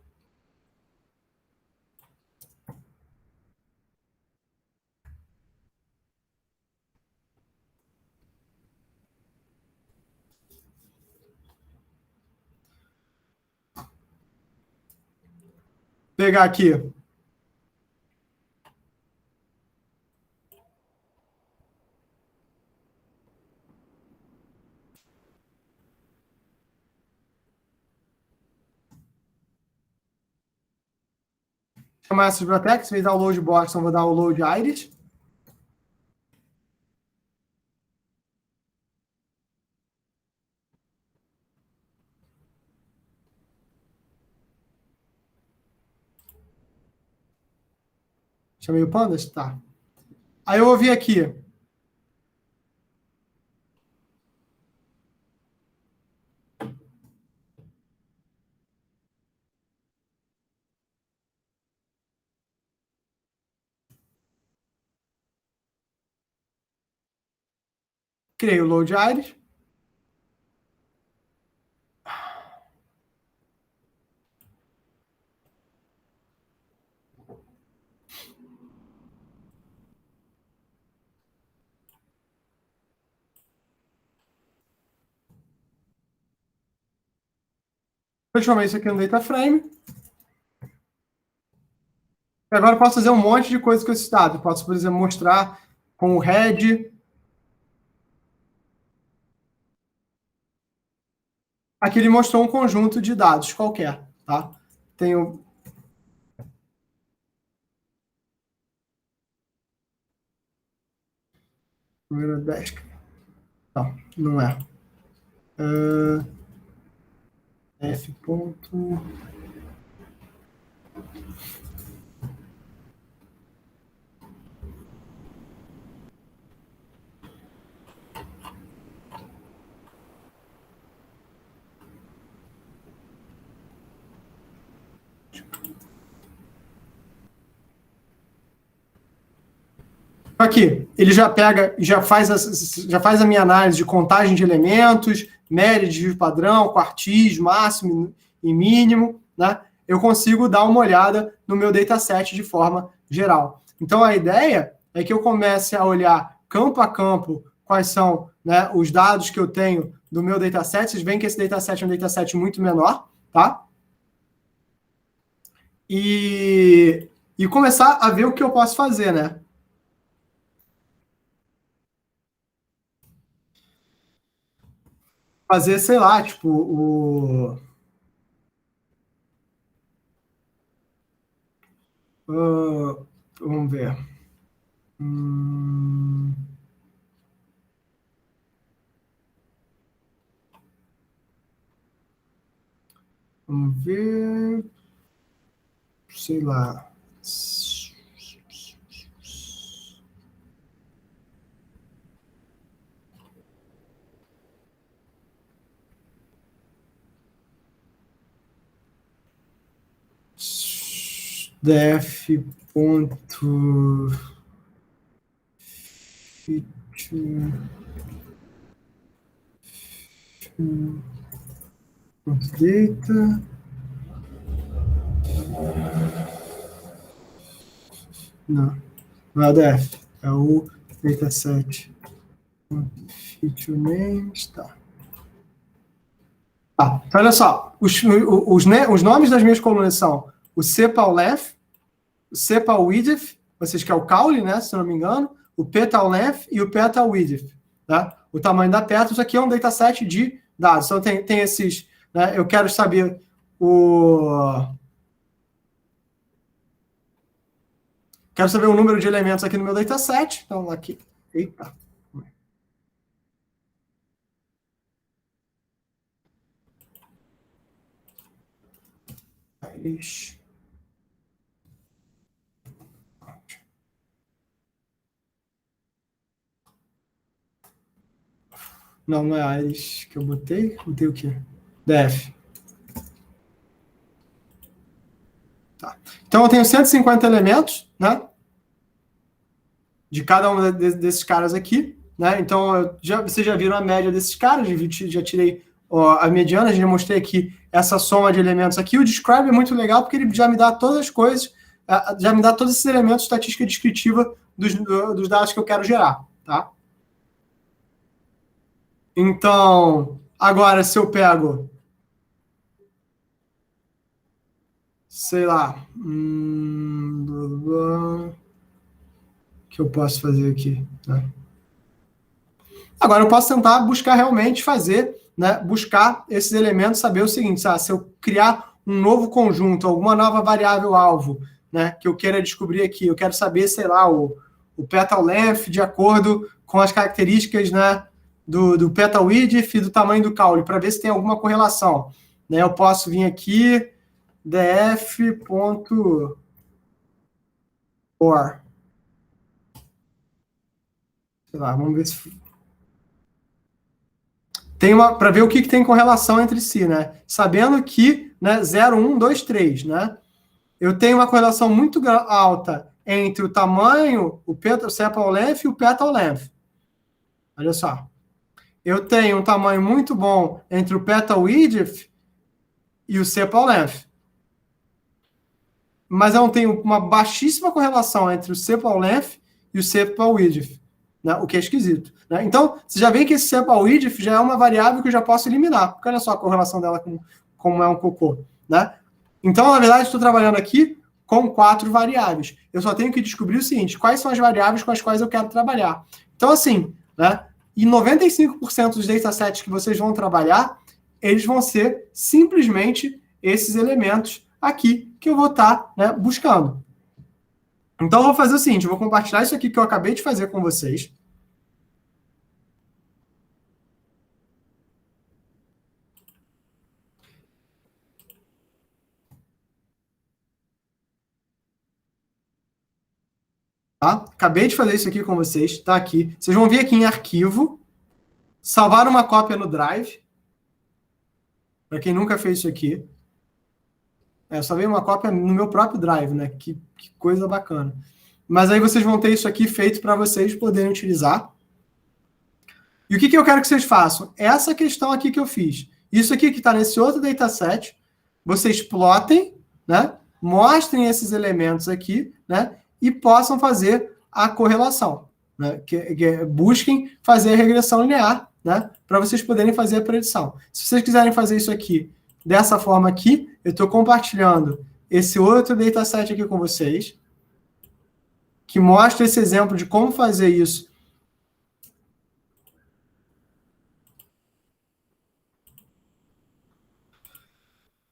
Speaker 1: Pegar aqui. Chamar essas bibliotecas, se fez download Boston, vou dar download Iris. Chamei o Pandas? Tá. Aí eu vou vir aqui. Criei o load Iris. Transformei isso aqui no data frame. Agora eu posso fazer um monte de coisa com esse dado. Posso, por exemplo, mostrar com o head. Aqui ele mostrou um conjunto de dados qualquer, tá? Tenho... Número 10. Não, não é. F ponto... Aqui, ele já pega, já faz a minha análise de contagem de elementos, média, desvio padrão, quartis, máximo e mínimo, né? Eu consigo dar uma olhada no meu dataset de forma geral. Então, a ideia é que eu comece a olhar campo a campo quais são, né, os dados que eu tenho do meu dataset. Vocês veem que esse dataset é um dataset muito menor, tá? E começar a ver o que eu posso fazer, né? fazer, sei lá, tipo, o... vamos ver. Vamos ver. Sei lá. Def ponto feature data. Não é o def, é o dataset. Feature names, tá. Tá, então olha só, os nomes das minhas colunas são o cpal-length, o cpal-width, vocês que é o caule, né, se eu não me engano, o petal-length e o petal-width, tá? O tamanho da petal, isso aqui é um dataset de dados, então tem esses, né, eu quero saber quero saber o número de elementos aqui no meu dataset, então aqui, eita. Não é Iris que eu botei. Botei o quê? Def. Tá. Então eu tenho 150 elementos, né? De cada um desses caras aqui, né? Então vocês já viram a média desses caras, já tirei a mediana, já mostrei aqui essa soma de elementos aqui. O describe é muito legal porque ele já me dá todas as coisas, já me dá todos esses elementos, estatística descritiva dos dados que eu quero gerar, tá? Então, agora se eu pego, sei lá, o que eu posso fazer aqui, né? Agora eu posso tentar buscar realmente fazer, né, buscar esses elementos, saber o seguinte, se eu criar um novo conjunto, alguma nova variável alvo, né, que eu queira descobrir aqui, eu quero saber, sei lá, o petal length de acordo com as características, né, do petal width e do tamanho do caule, para ver se tem alguma correlação, né? Eu posso vir aqui, df.or, sei lá, vamos ver se tem para ver o que tem correlação entre si, né? Sabendo que, né, 0, 1, 2, 3, né? Eu tenho uma correlação muito alta entre o tamanho, o sepal length e o petal length. Olha só. Eu tenho um tamanho muito bom entre o petal width e o sepal length. Mas eu não tenho uma baixíssima correlação entre o sepal length e o sepal width, né? O que é esquisito, né? Então, você já vê que esse sepal width já é uma variável que eu já posso eliminar, porque olha só a correlação dela como é um cocô, né? Então, na verdade, estou trabalhando aqui com 4 variáveis. Eu só tenho que descobrir o seguinte, quais são as variáveis com as quais eu quero trabalhar. Então, assim, né? E 95% dos datasets que vocês vão trabalhar, eles vão ser simplesmente esses elementos aqui que eu vou estar, né, buscando. Então, eu vou fazer o seguinte, eu vou compartilhar isso aqui que eu acabei de fazer com vocês. Tá? Acabei de fazer isso aqui com vocês, tá aqui. Vocês vão vir aqui em arquivo, salvar uma cópia no Drive. Para quem nunca fez isso aqui. Eu salvei uma cópia no meu próprio Drive, né? Que coisa bacana. Mas aí vocês vão ter isso aqui feito para vocês poderem utilizar. E o que eu quero que vocês façam? Essa questão aqui que eu fiz. Isso aqui que está nesse outro dataset, vocês plotem, né? Mostrem esses elementos aqui, né? E possam fazer a correlação, né? Busquem fazer a regressão linear, né? Para vocês poderem fazer a predição. Se vocês quiserem fazer isso aqui dessa forma aqui, eu estou compartilhando esse outro dataset aqui com vocês, que mostra esse exemplo de como fazer isso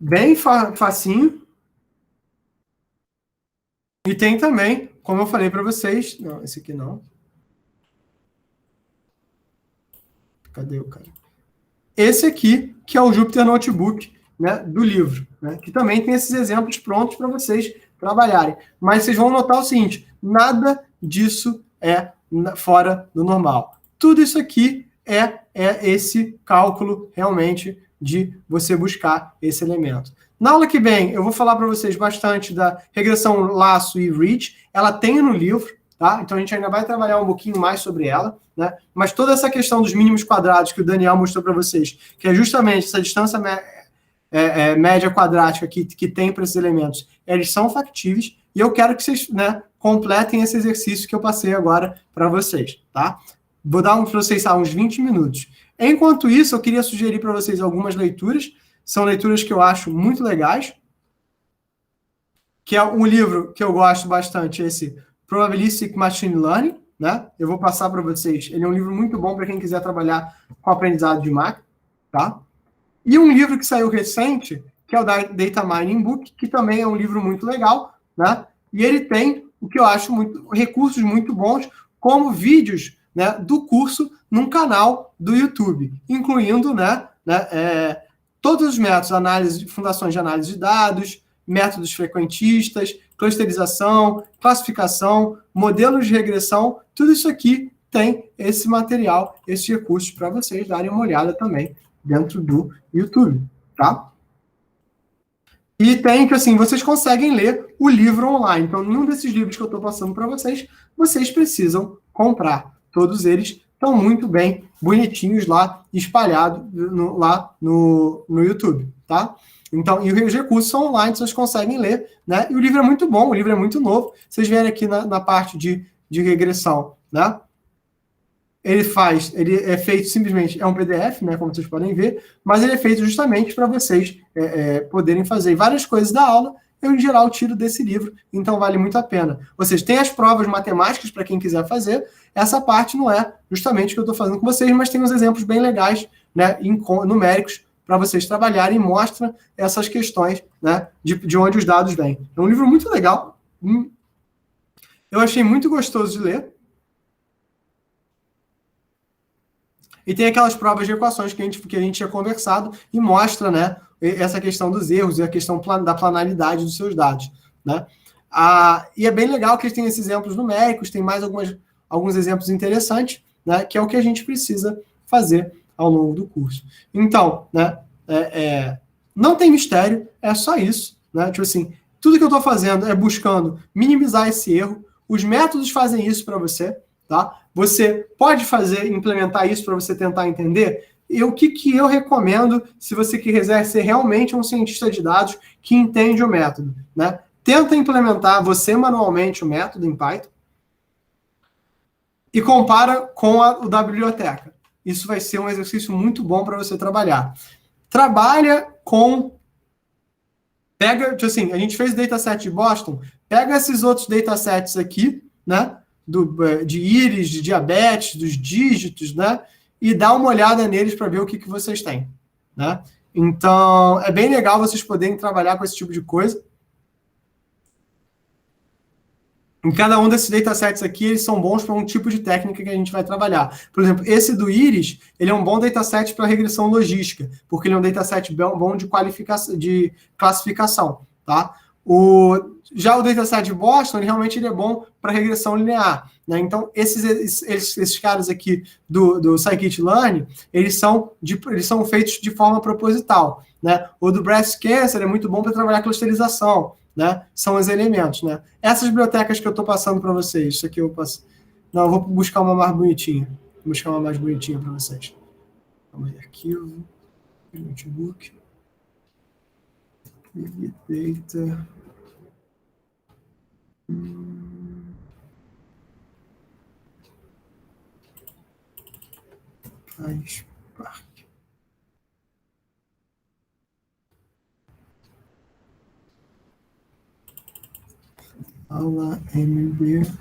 Speaker 1: Bem facinho. E tem também, como eu falei para vocês... Não, esse aqui não. Cadê o cara? Esse aqui, que é o Jupyter Notebook, né, do livro, né, que também tem esses exemplos prontos para vocês trabalharem. Mas vocês vão notar o seguinte, nada disso é fora do normal. Tudo isso aqui é esse cálculo realmente de você buscar esse elemento. Na aula que vem, eu vou falar para vocês bastante da regressão laço e reach. Ela tem no livro, tá? Então a gente ainda vai trabalhar um pouquinho mais sobre ela, né? Mas toda essa questão dos mínimos quadrados que o Daniel mostrou para vocês, que é justamente essa distância média quadrática que tem para esses elementos, eles são factíveis, e eu quero que vocês, né, completem esse exercício que eu passei agora para vocês, tá? Vou dar para vocês uns 20 minutos. Enquanto isso, eu queria sugerir para vocês algumas leituras, são leituras que eu acho muito legais, que é um livro que eu gosto bastante, esse Probabilistic Machine Learning, né? Eu vou passar para vocês. Ele é um livro muito bom para quem quiser trabalhar com aprendizado de máquina, tá? E um livro que saiu recente, que é o Data Mining Book, que também é um livro muito legal, né? E ele tem o que eu acho recursos muito bons, como vídeos, né, do curso num canal do YouTube, incluindo, todos os métodos, fundações de análise de dados, métodos frequentistas, clusterização, classificação, modelos de regressão, tudo isso aqui tem esse material, esses recursos para vocês darem uma olhada também dentro do YouTube, tá? E tem que, assim, vocês conseguem ler o livro online. Então, nenhum desses livros que eu estou passando para vocês, vocês precisam comprar. Todos eles estão muito bem bonitinhos lá, espalhados lá no YouTube, tá? Então, e os recursos são online, vocês conseguem ler, né? E o livro é muito bom, o livro é muito novo. Vocês vierem aqui na parte de regressão, né? Ele é feito simplesmente, é um PDF, né, como vocês podem ver, mas ele é feito justamente para vocês poderem fazer várias coisas da aula. Eu, em geral, tiro desse livro, então vale muito a pena. Ou seja, tem as provas matemáticas para quem quiser fazer, essa parte não é justamente o que eu estou fazendo com vocês, mas tem uns exemplos bem legais, né, numéricos, para vocês trabalharem e mostra essas questões, né, de onde os dados vêm. É um livro muito legal, eu achei muito gostoso de ler. E tem aquelas provas de equações que a gente tinha conversado e mostra, né, essa questão dos erros e a questão da planaridade dos seus dados, né? E é bem legal que eles têm esses exemplos numéricos, tem mais alguns exemplos interessantes, né, que é o que a gente precisa fazer ao longo do curso. Então, né, não tem mistério, é só isso, né? Tipo assim, tudo que eu estou fazendo é buscando minimizar esse erro, os métodos fazem isso para você, tá? Você pode implementar isso para você tentar entender. E o que eu recomendo se você quiser ser realmente um cientista de dados que entende o método, né? Tenta implementar você manualmente o método em Python e compara com da biblioteca. Isso vai ser um exercício muito bom para você trabalhar. Trabalha com... tipo assim, a gente fez o dataset de Boston, pega esses outros datasets aqui, né? De íris, de diabetes, dos dígitos, né? E dá uma olhada neles para ver o que vocês têm, né? Então, é bem legal vocês poderem trabalhar com esse tipo de coisa. Em cada um desses datasets aqui, eles são bons para um tipo de técnica que a gente vai trabalhar. Por exemplo, esse do íris, ele é um bom dataset para regressão logística, porque ele é um dataset bom de classificação, tá? Já o dataset de Boston, ele é bom para regressão linear, né? Então, esses caras aqui do scikit-learn, eles são feitos de forma proposital, né? O do breast cancer é muito bom para trabalhar clusterização, né? São os elementos, né? Essas bibliotecas que eu estou passando para vocês, isso aqui eu passo... Não, eu vou buscar uma mais bonitinha. Vou buscar uma mais bonitinha para vocês. Calma aí, arquivo, notebook, big data... Spark. Aula MBC.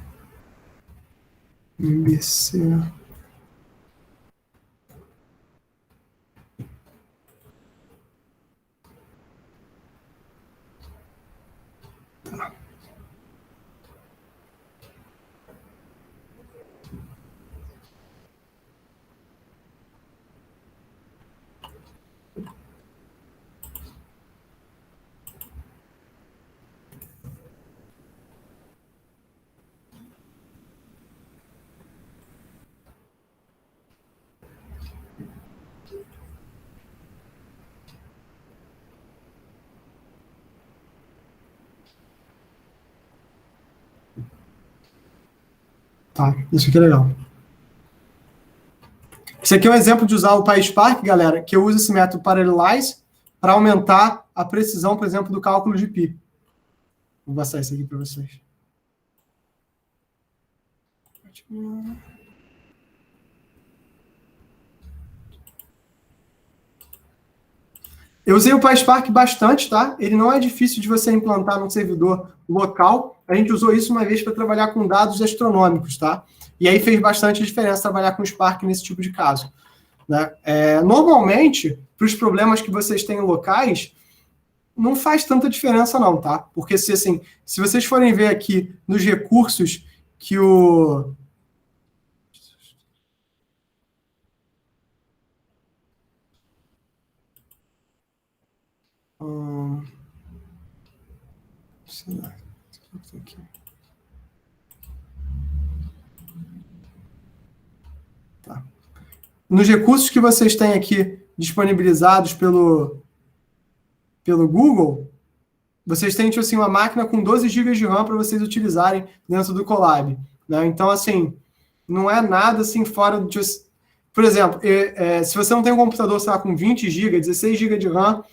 Speaker 1: Tá, isso aqui é legal. Esse aqui é um exemplo de usar o PySpark, galera, que eu uso esse método Parallelize para aumentar a precisão, por exemplo, do cálculo de π. Vou passar isso aqui para vocês. Eu usei o PySpark bastante, tá? Ele não é difícil de você implantar num servidor local. A gente usou isso uma vez para trabalhar com dados astronômicos, tá? E aí fez bastante diferença trabalhar com Spark nesse tipo de caso, né? Normalmente, para os problemas que vocês têm locais, não faz tanta diferença não, tá? Porque se vocês forem ver aqui nos recursos que o... sei lá. Aqui. Tá. Nos recursos que vocês têm aqui disponibilizados pelo Google, vocês têm tipo assim, uma máquina com 12 GB de RAM para vocês utilizarem dentro do Colab, né? Então, assim, não é nada assim fora do... Por exemplo, se você não tem um computador, sei lá, com 20 GB, 16 GB de RAM,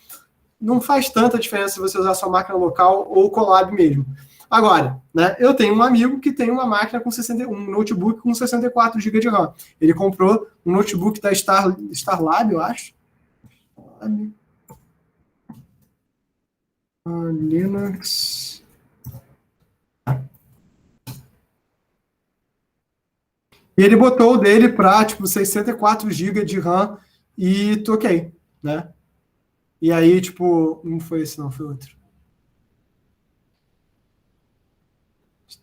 Speaker 1: não faz tanta diferença se você usar sua máquina local ou o Colab mesmo. Agora, né, eu tenho um amigo que tem uma máquina com um notebook com 64 GB de RAM. Ele comprou um notebook da Starlab, eu acho. Linux. E ele botou o dele para, tipo, 64 GB de RAM e toquei, né? E aí, tipo, não foi esse não, foi outro.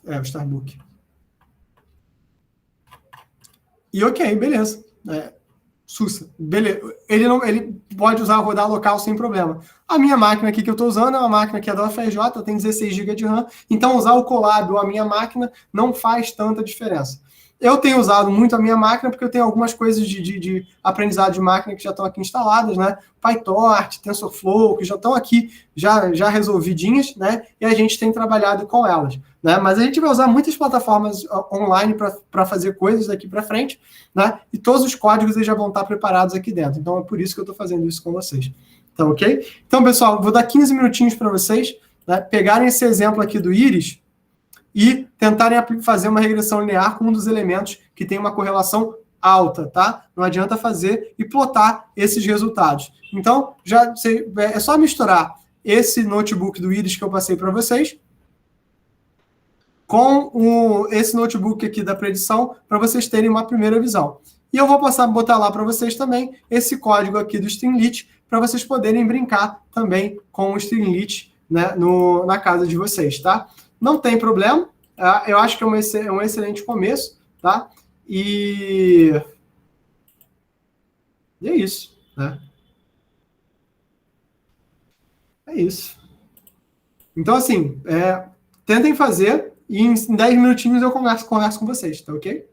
Speaker 1: O Starbook. E ok, beleza. Sussa, beleza. Ele pode rodar local sem problema. A minha máquina aqui que eu estou usando é uma máquina que é da UFRJ, tem 16 GB de RAM, então usar o Colab ou a minha máquina não faz tanta diferença. Eu tenho usado muito a minha máquina porque eu tenho algumas coisas de aprendizado de máquina que já estão aqui instaladas, né? PyTorch, TensorFlow, que já estão aqui, já resolvidinhas, né? E a gente tem trabalhado com elas, né? Mas a gente vai usar muitas plataformas online para fazer coisas daqui para frente, né? E todos os códigos eles já vão estar preparados aqui dentro. Então é por isso que eu estou fazendo isso com vocês. Tá ok? Então, pessoal, vou dar 15 minutinhos para vocês, né, pegarem esse exemplo aqui do íris e tentarem fazer uma regressão linear com um dos elementos que tem uma correlação alta, tá? Não adianta fazer e plotar esses resultados. Então, é só misturar esse notebook do íris que eu passei para vocês com esse notebook aqui da predição para vocês terem uma primeira visão. E eu vou botar lá para vocês também esse código aqui do Streamlit para vocês poderem brincar também com o Streamlit, né, na casa de vocês, tá? Não tem problema, eu acho que é um excelente começo, tá? E é isso, né? É isso. Então, assim, tentem fazer e em 10 minutinhos eu converso com vocês, tá ok?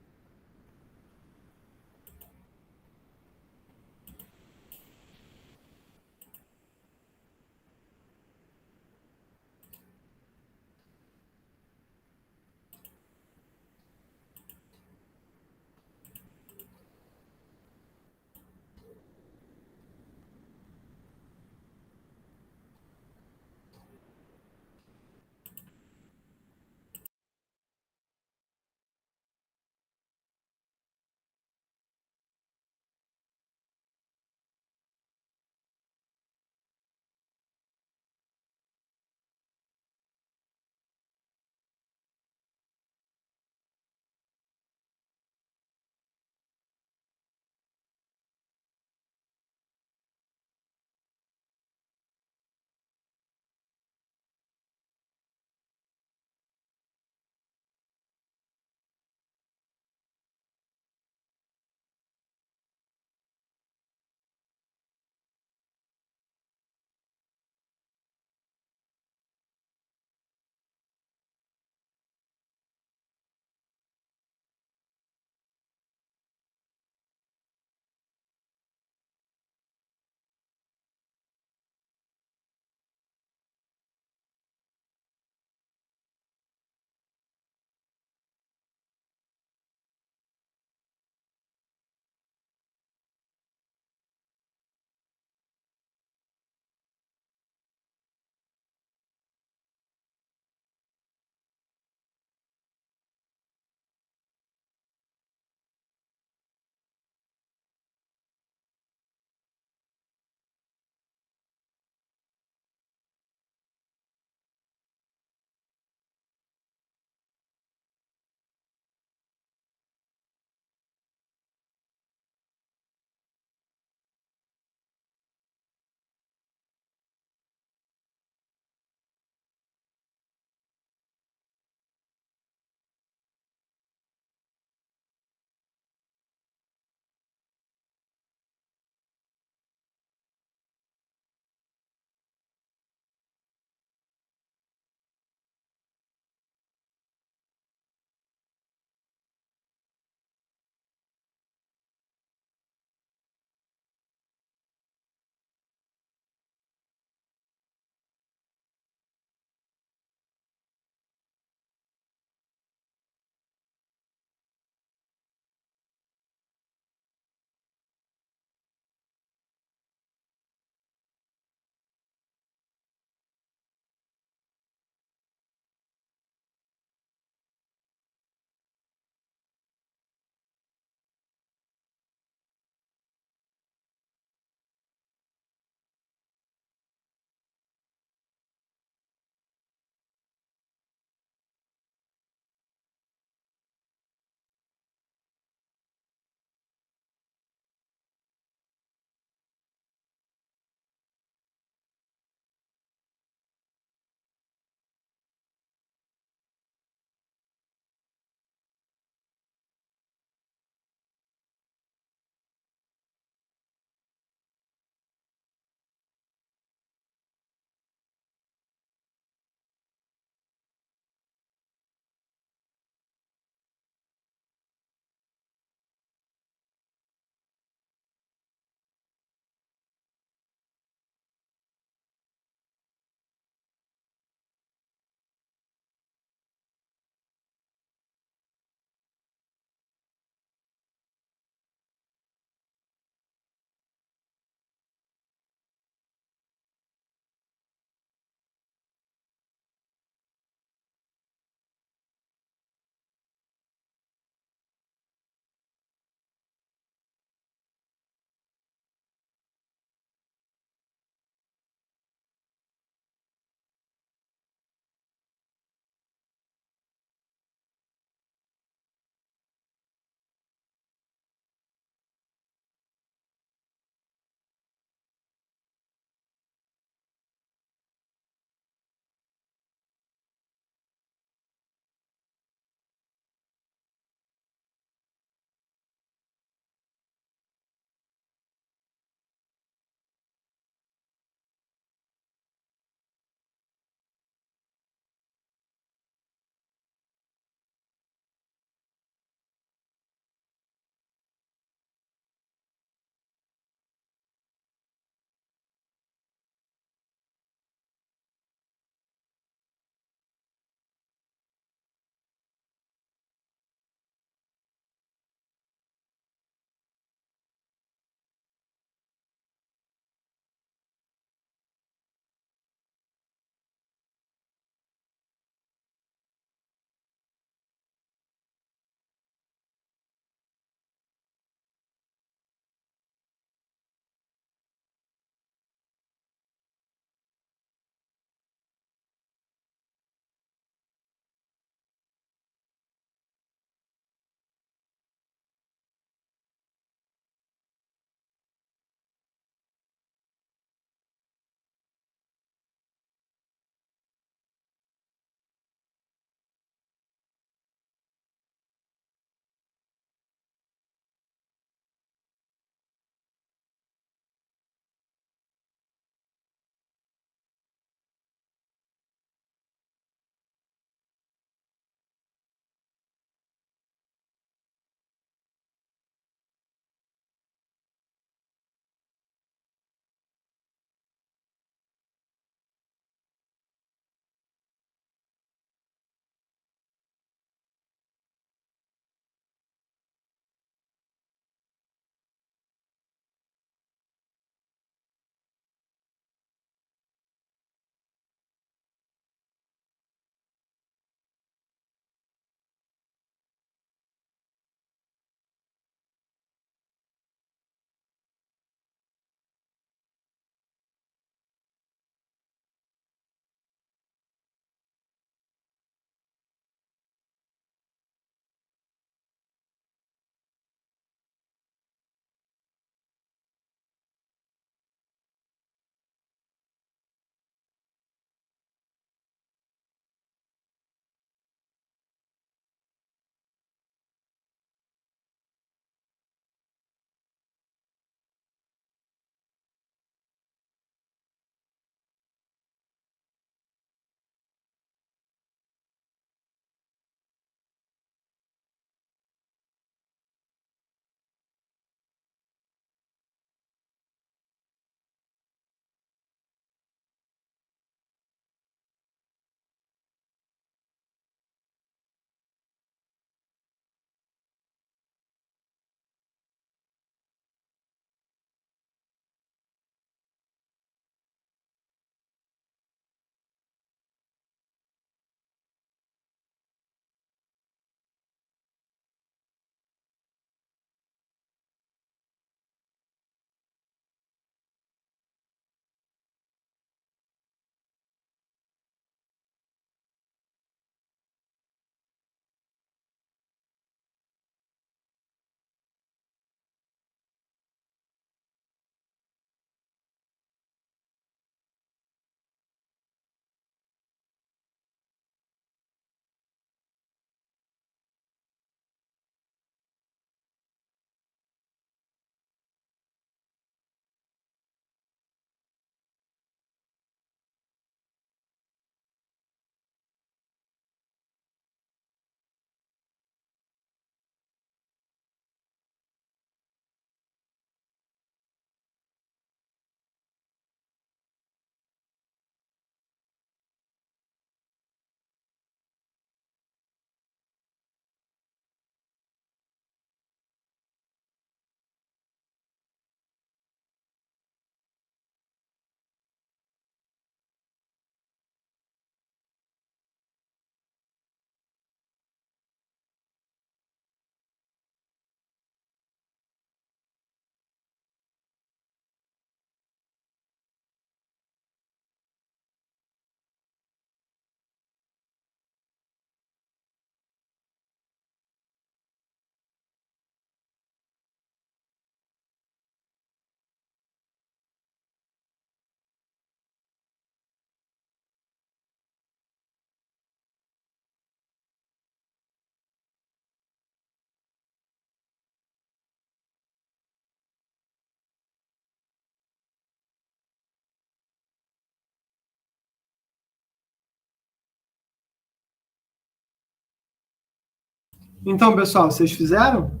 Speaker 1: Então, pessoal, vocês fizeram?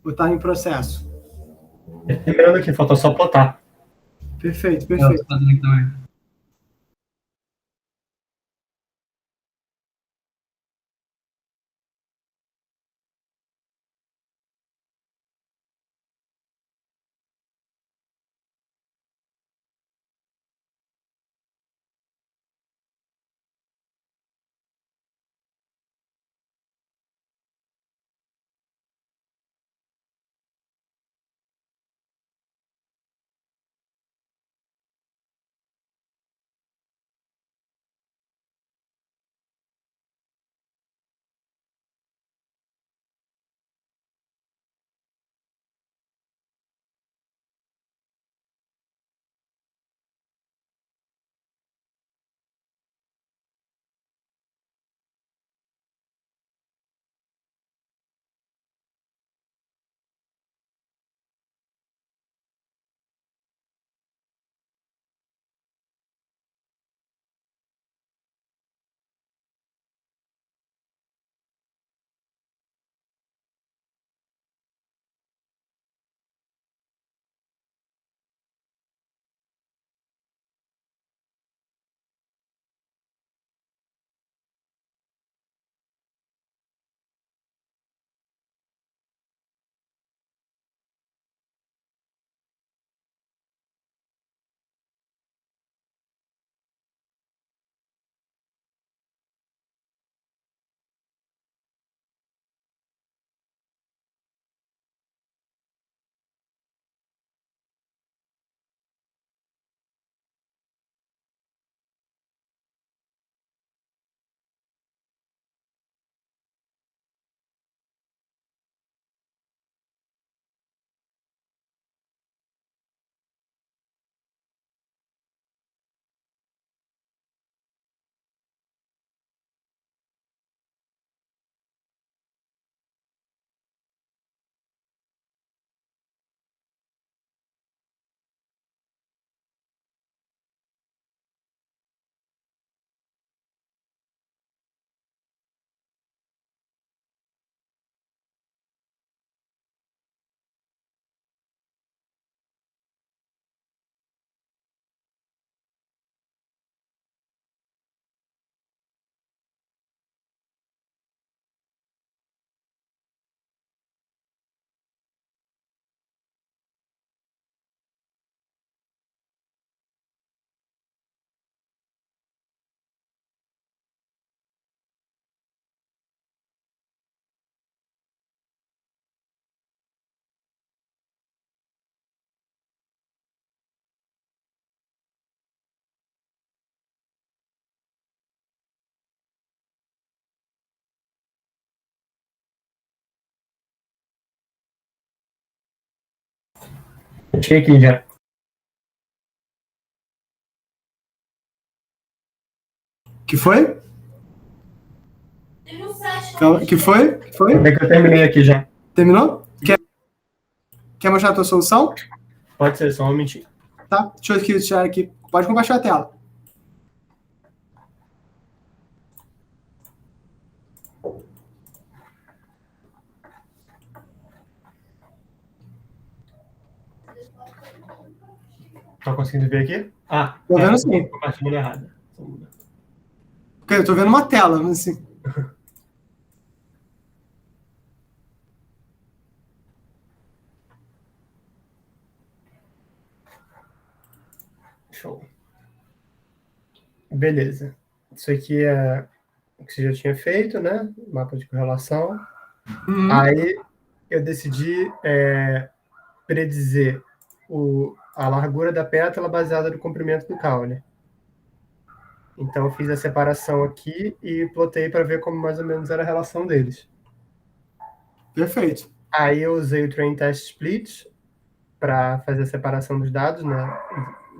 Speaker 1: Ou tá em processo?
Speaker 6: Lembrando aqui, falta só plotar.
Speaker 1: Perfeito,
Speaker 2: Eu
Speaker 1: perfeito.
Speaker 2: tô fazendo aqui também.
Speaker 6: Achei aqui já.
Speaker 1: Que foi? Calma, que foi? Que foi?
Speaker 6: Como é que eu terminei aqui já?
Speaker 1: Terminou? Quer mostrar a tua solução?
Speaker 6: Pode ser, só um momentinho.
Speaker 1: Tá? Deixa eu aqui tirar aqui. Pode compartilhar a tela.
Speaker 6: Tá conseguindo ver aqui? Ah,
Speaker 1: Tô vendo sim.
Speaker 6: compartilhando errado.
Speaker 1: Ok, eu tô vendo uma tela, mas assim.
Speaker 6: Show. Beleza. Isso aqui é o que você já tinha feito, né? Mapa de correlação. Aí eu decidi predizer a largura da pétala baseada no comprimento do caule. Então eu fiz a separação aqui e plotei para ver como mais ou menos era a relação deles.
Speaker 1: Perfeito.
Speaker 6: Aí eu usei o Train Test Split para fazer a separação dos dados, né,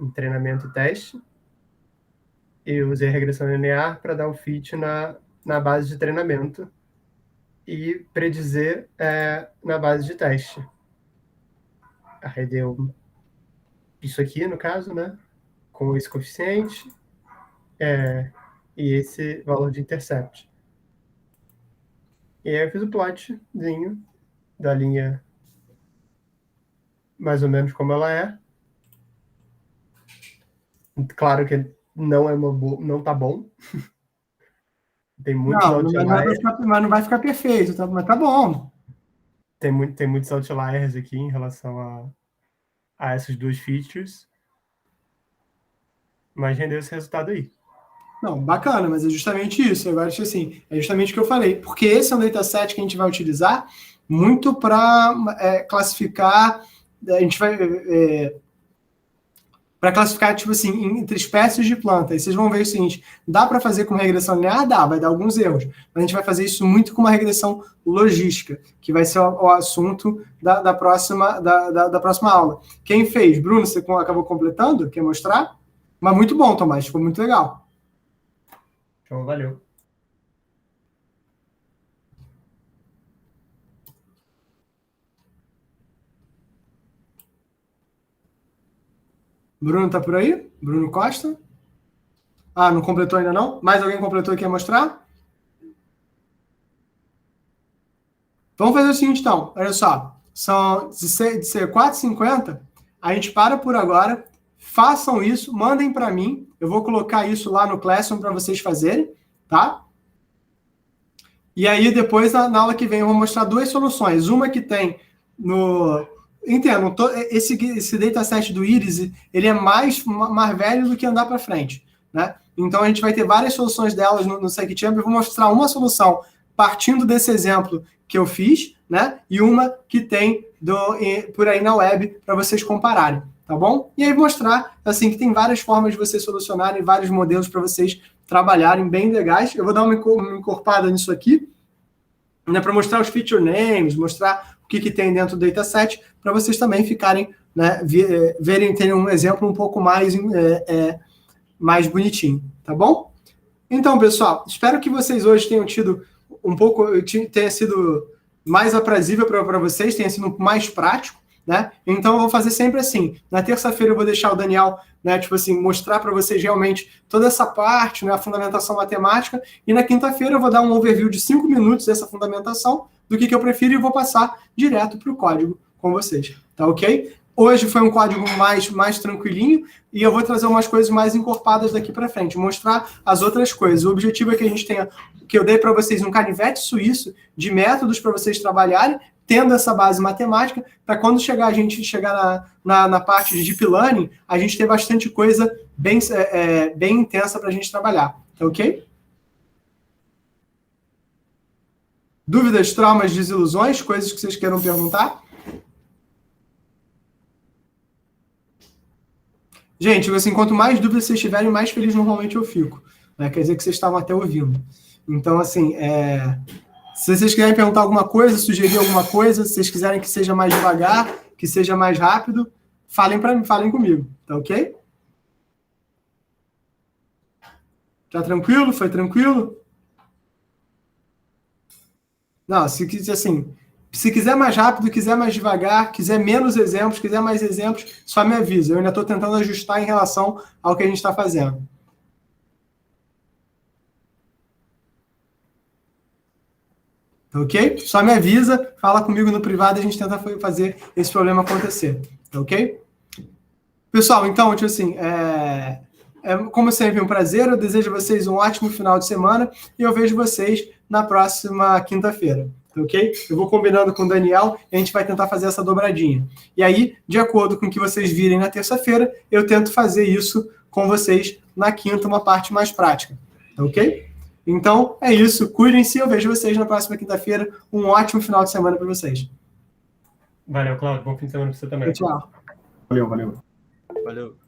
Speaker 6: em treinamento e teste. E eu usei a regressão linear para dar o fit na base de treinamento e predizer na base de teste. Aí deu isso aqui, no caso, né, com esse coeficiente, e esse valor de intercept. E aí eu fiz o plotzinho da linha mais ou menos como ela é. Claro que não é não tá bom. Tem muitos outliers.
Speaker 1: Mas não vai ficar perfeito, tá? Mas tá bom.
Speaker 6: Tem muitos outliers aqui em relação a essas duas features. Mas rendeu esse resultado aí.
Speaker 1: Não, bacana, mas é justamente isso. Agora, assim, é justamente o que eu falei. Porque esse é um dataset que a gente vai utilizar muito para classificar. A gente vai. Para classificar, tipo assim, entre espécies de planta. E vocês vão ver o seguinte: dá para fazer com regressão linear? Dá, vai dar alguns erros. Mas a gente vai fazer isso muito com uma regressão logística, que vai ser o assunto da próxima aula. Quem fez? Bruno, você acabou completando? Quer mostrar? Mas muito bom, Tomás, ficou muito legal.
Speaker 6: Então, valeu.
Speaker 1: Bruno tá por aí? Bruno Costa? Ah, não completou ainda não? Mais alguém completou e quer mostrar? Vamos fazer o seguinte, então. Olha só. São de ser 4,50. A gente para por agora. Façam isso. Mandem para mim. Eu vou colocar isso lá no Classroom para vocês fazerem. Tá? E aí, depois, na aula que vem, eu vou mostrar duas soluções. Uma que tem no... Entendo, esse dataset do Iris, ele é mais velho do que andar para frente, né? Então, a gente vai ter várias soluções delas no SciChamp. Eu vou mostrar uma solução partindo desse exemplo que eu fiz, né? E uma que tem por aí na web para vocês compararem, tá bom? E aí mostrar, assim, que tem várias formas de vocês solucionarem, vários modelos para vocês trabalharem bem legais. Eu vou dar uma encorpada nisso aqui, né, para mostrar os feature names, mostrar o que tem dentro do dataset, para vocês também ficarem, né, terem um exemplo um pouco mais bonitinho, tá bom? Então, pessoal, espero que vocês hoje tenham tido tenha sido mais aprazível para vocês, tenha sido mais prático, né? Então, eu vou fazer sempre assim. Na terça-feira, eu vou deixar o Daniel, né, tipo assim, mostrar para vocês realmente toda essa parte, né, a fundamentação matemática, e na quinta-feira eu vou dar um overview de 5 minutos dessa fundamentação, do que eu prefiro, e vou passar direto para o código com vocês, tá ok? Hoje foi um código mais tranquilinho, e eu vou trazer umas coisas mais encorpadas daqui para frente, mostrar as outras coisas. O objetivo é que a gente tenha, que eu dei para vocês um canivete suíço de métodos para vocês trabalharem, tendo essa base matemática, para quando a gente chegar na parte de Deep Learning, a gente ter bastante coisa bem intensa para a gente trabalhar, tá ok? Dúvidas, traumas, desilusões, coisas que vocês queiram perguntar? Gente, assim, quanto mais dúvidas vocês tiverem, mais feliz normalmente eu fico, né? Quer dizer que vocês estavam até ouvindo. Então, assim, se vocês quiserem perguntar alguma coisa, sugerir alguma coisa, se vocês quiserem que seja mais devagar, que seja mais rápido, falem comigo, tá ok? Tá tranquilo? Foi tranquilo? Não, se quiser mais rápido, quiser mais devagar, quiser menos exemplos, quiser mais exemplos, só me avisa. Eu ainda estou tentando ajustar em relação ao que a gente está fazendo. Ok? Só me avisa, fala comigo no privado e a gente tenta fazer esse problema acontecer. Ok? Pessoal, então, tipo assim, como sempre, um prazer. Eu desejo a vocês um ótimo final de semana e eu vejo vocês na próxima quinta-feira. Ok? Eu vou combinando com o Daniel e a gente vai tentar fazer essa dobradinha. E aí, de acordo com o que vocês virem na terça-feira, eu tento fazer isso com vocês na quinta, uma parte mais prática. Ok? Então, é isso. Cuidem-se. Eu vejo vocês na próxima quinta-feira. Um ótimo final de semana para vocês.
Speaker 6: Valeu, Cláudio. Bom fim de semana para você também.
Speaker 1: Tchau.
Speaker 4: Valeu.
Speaker 7: Valeu.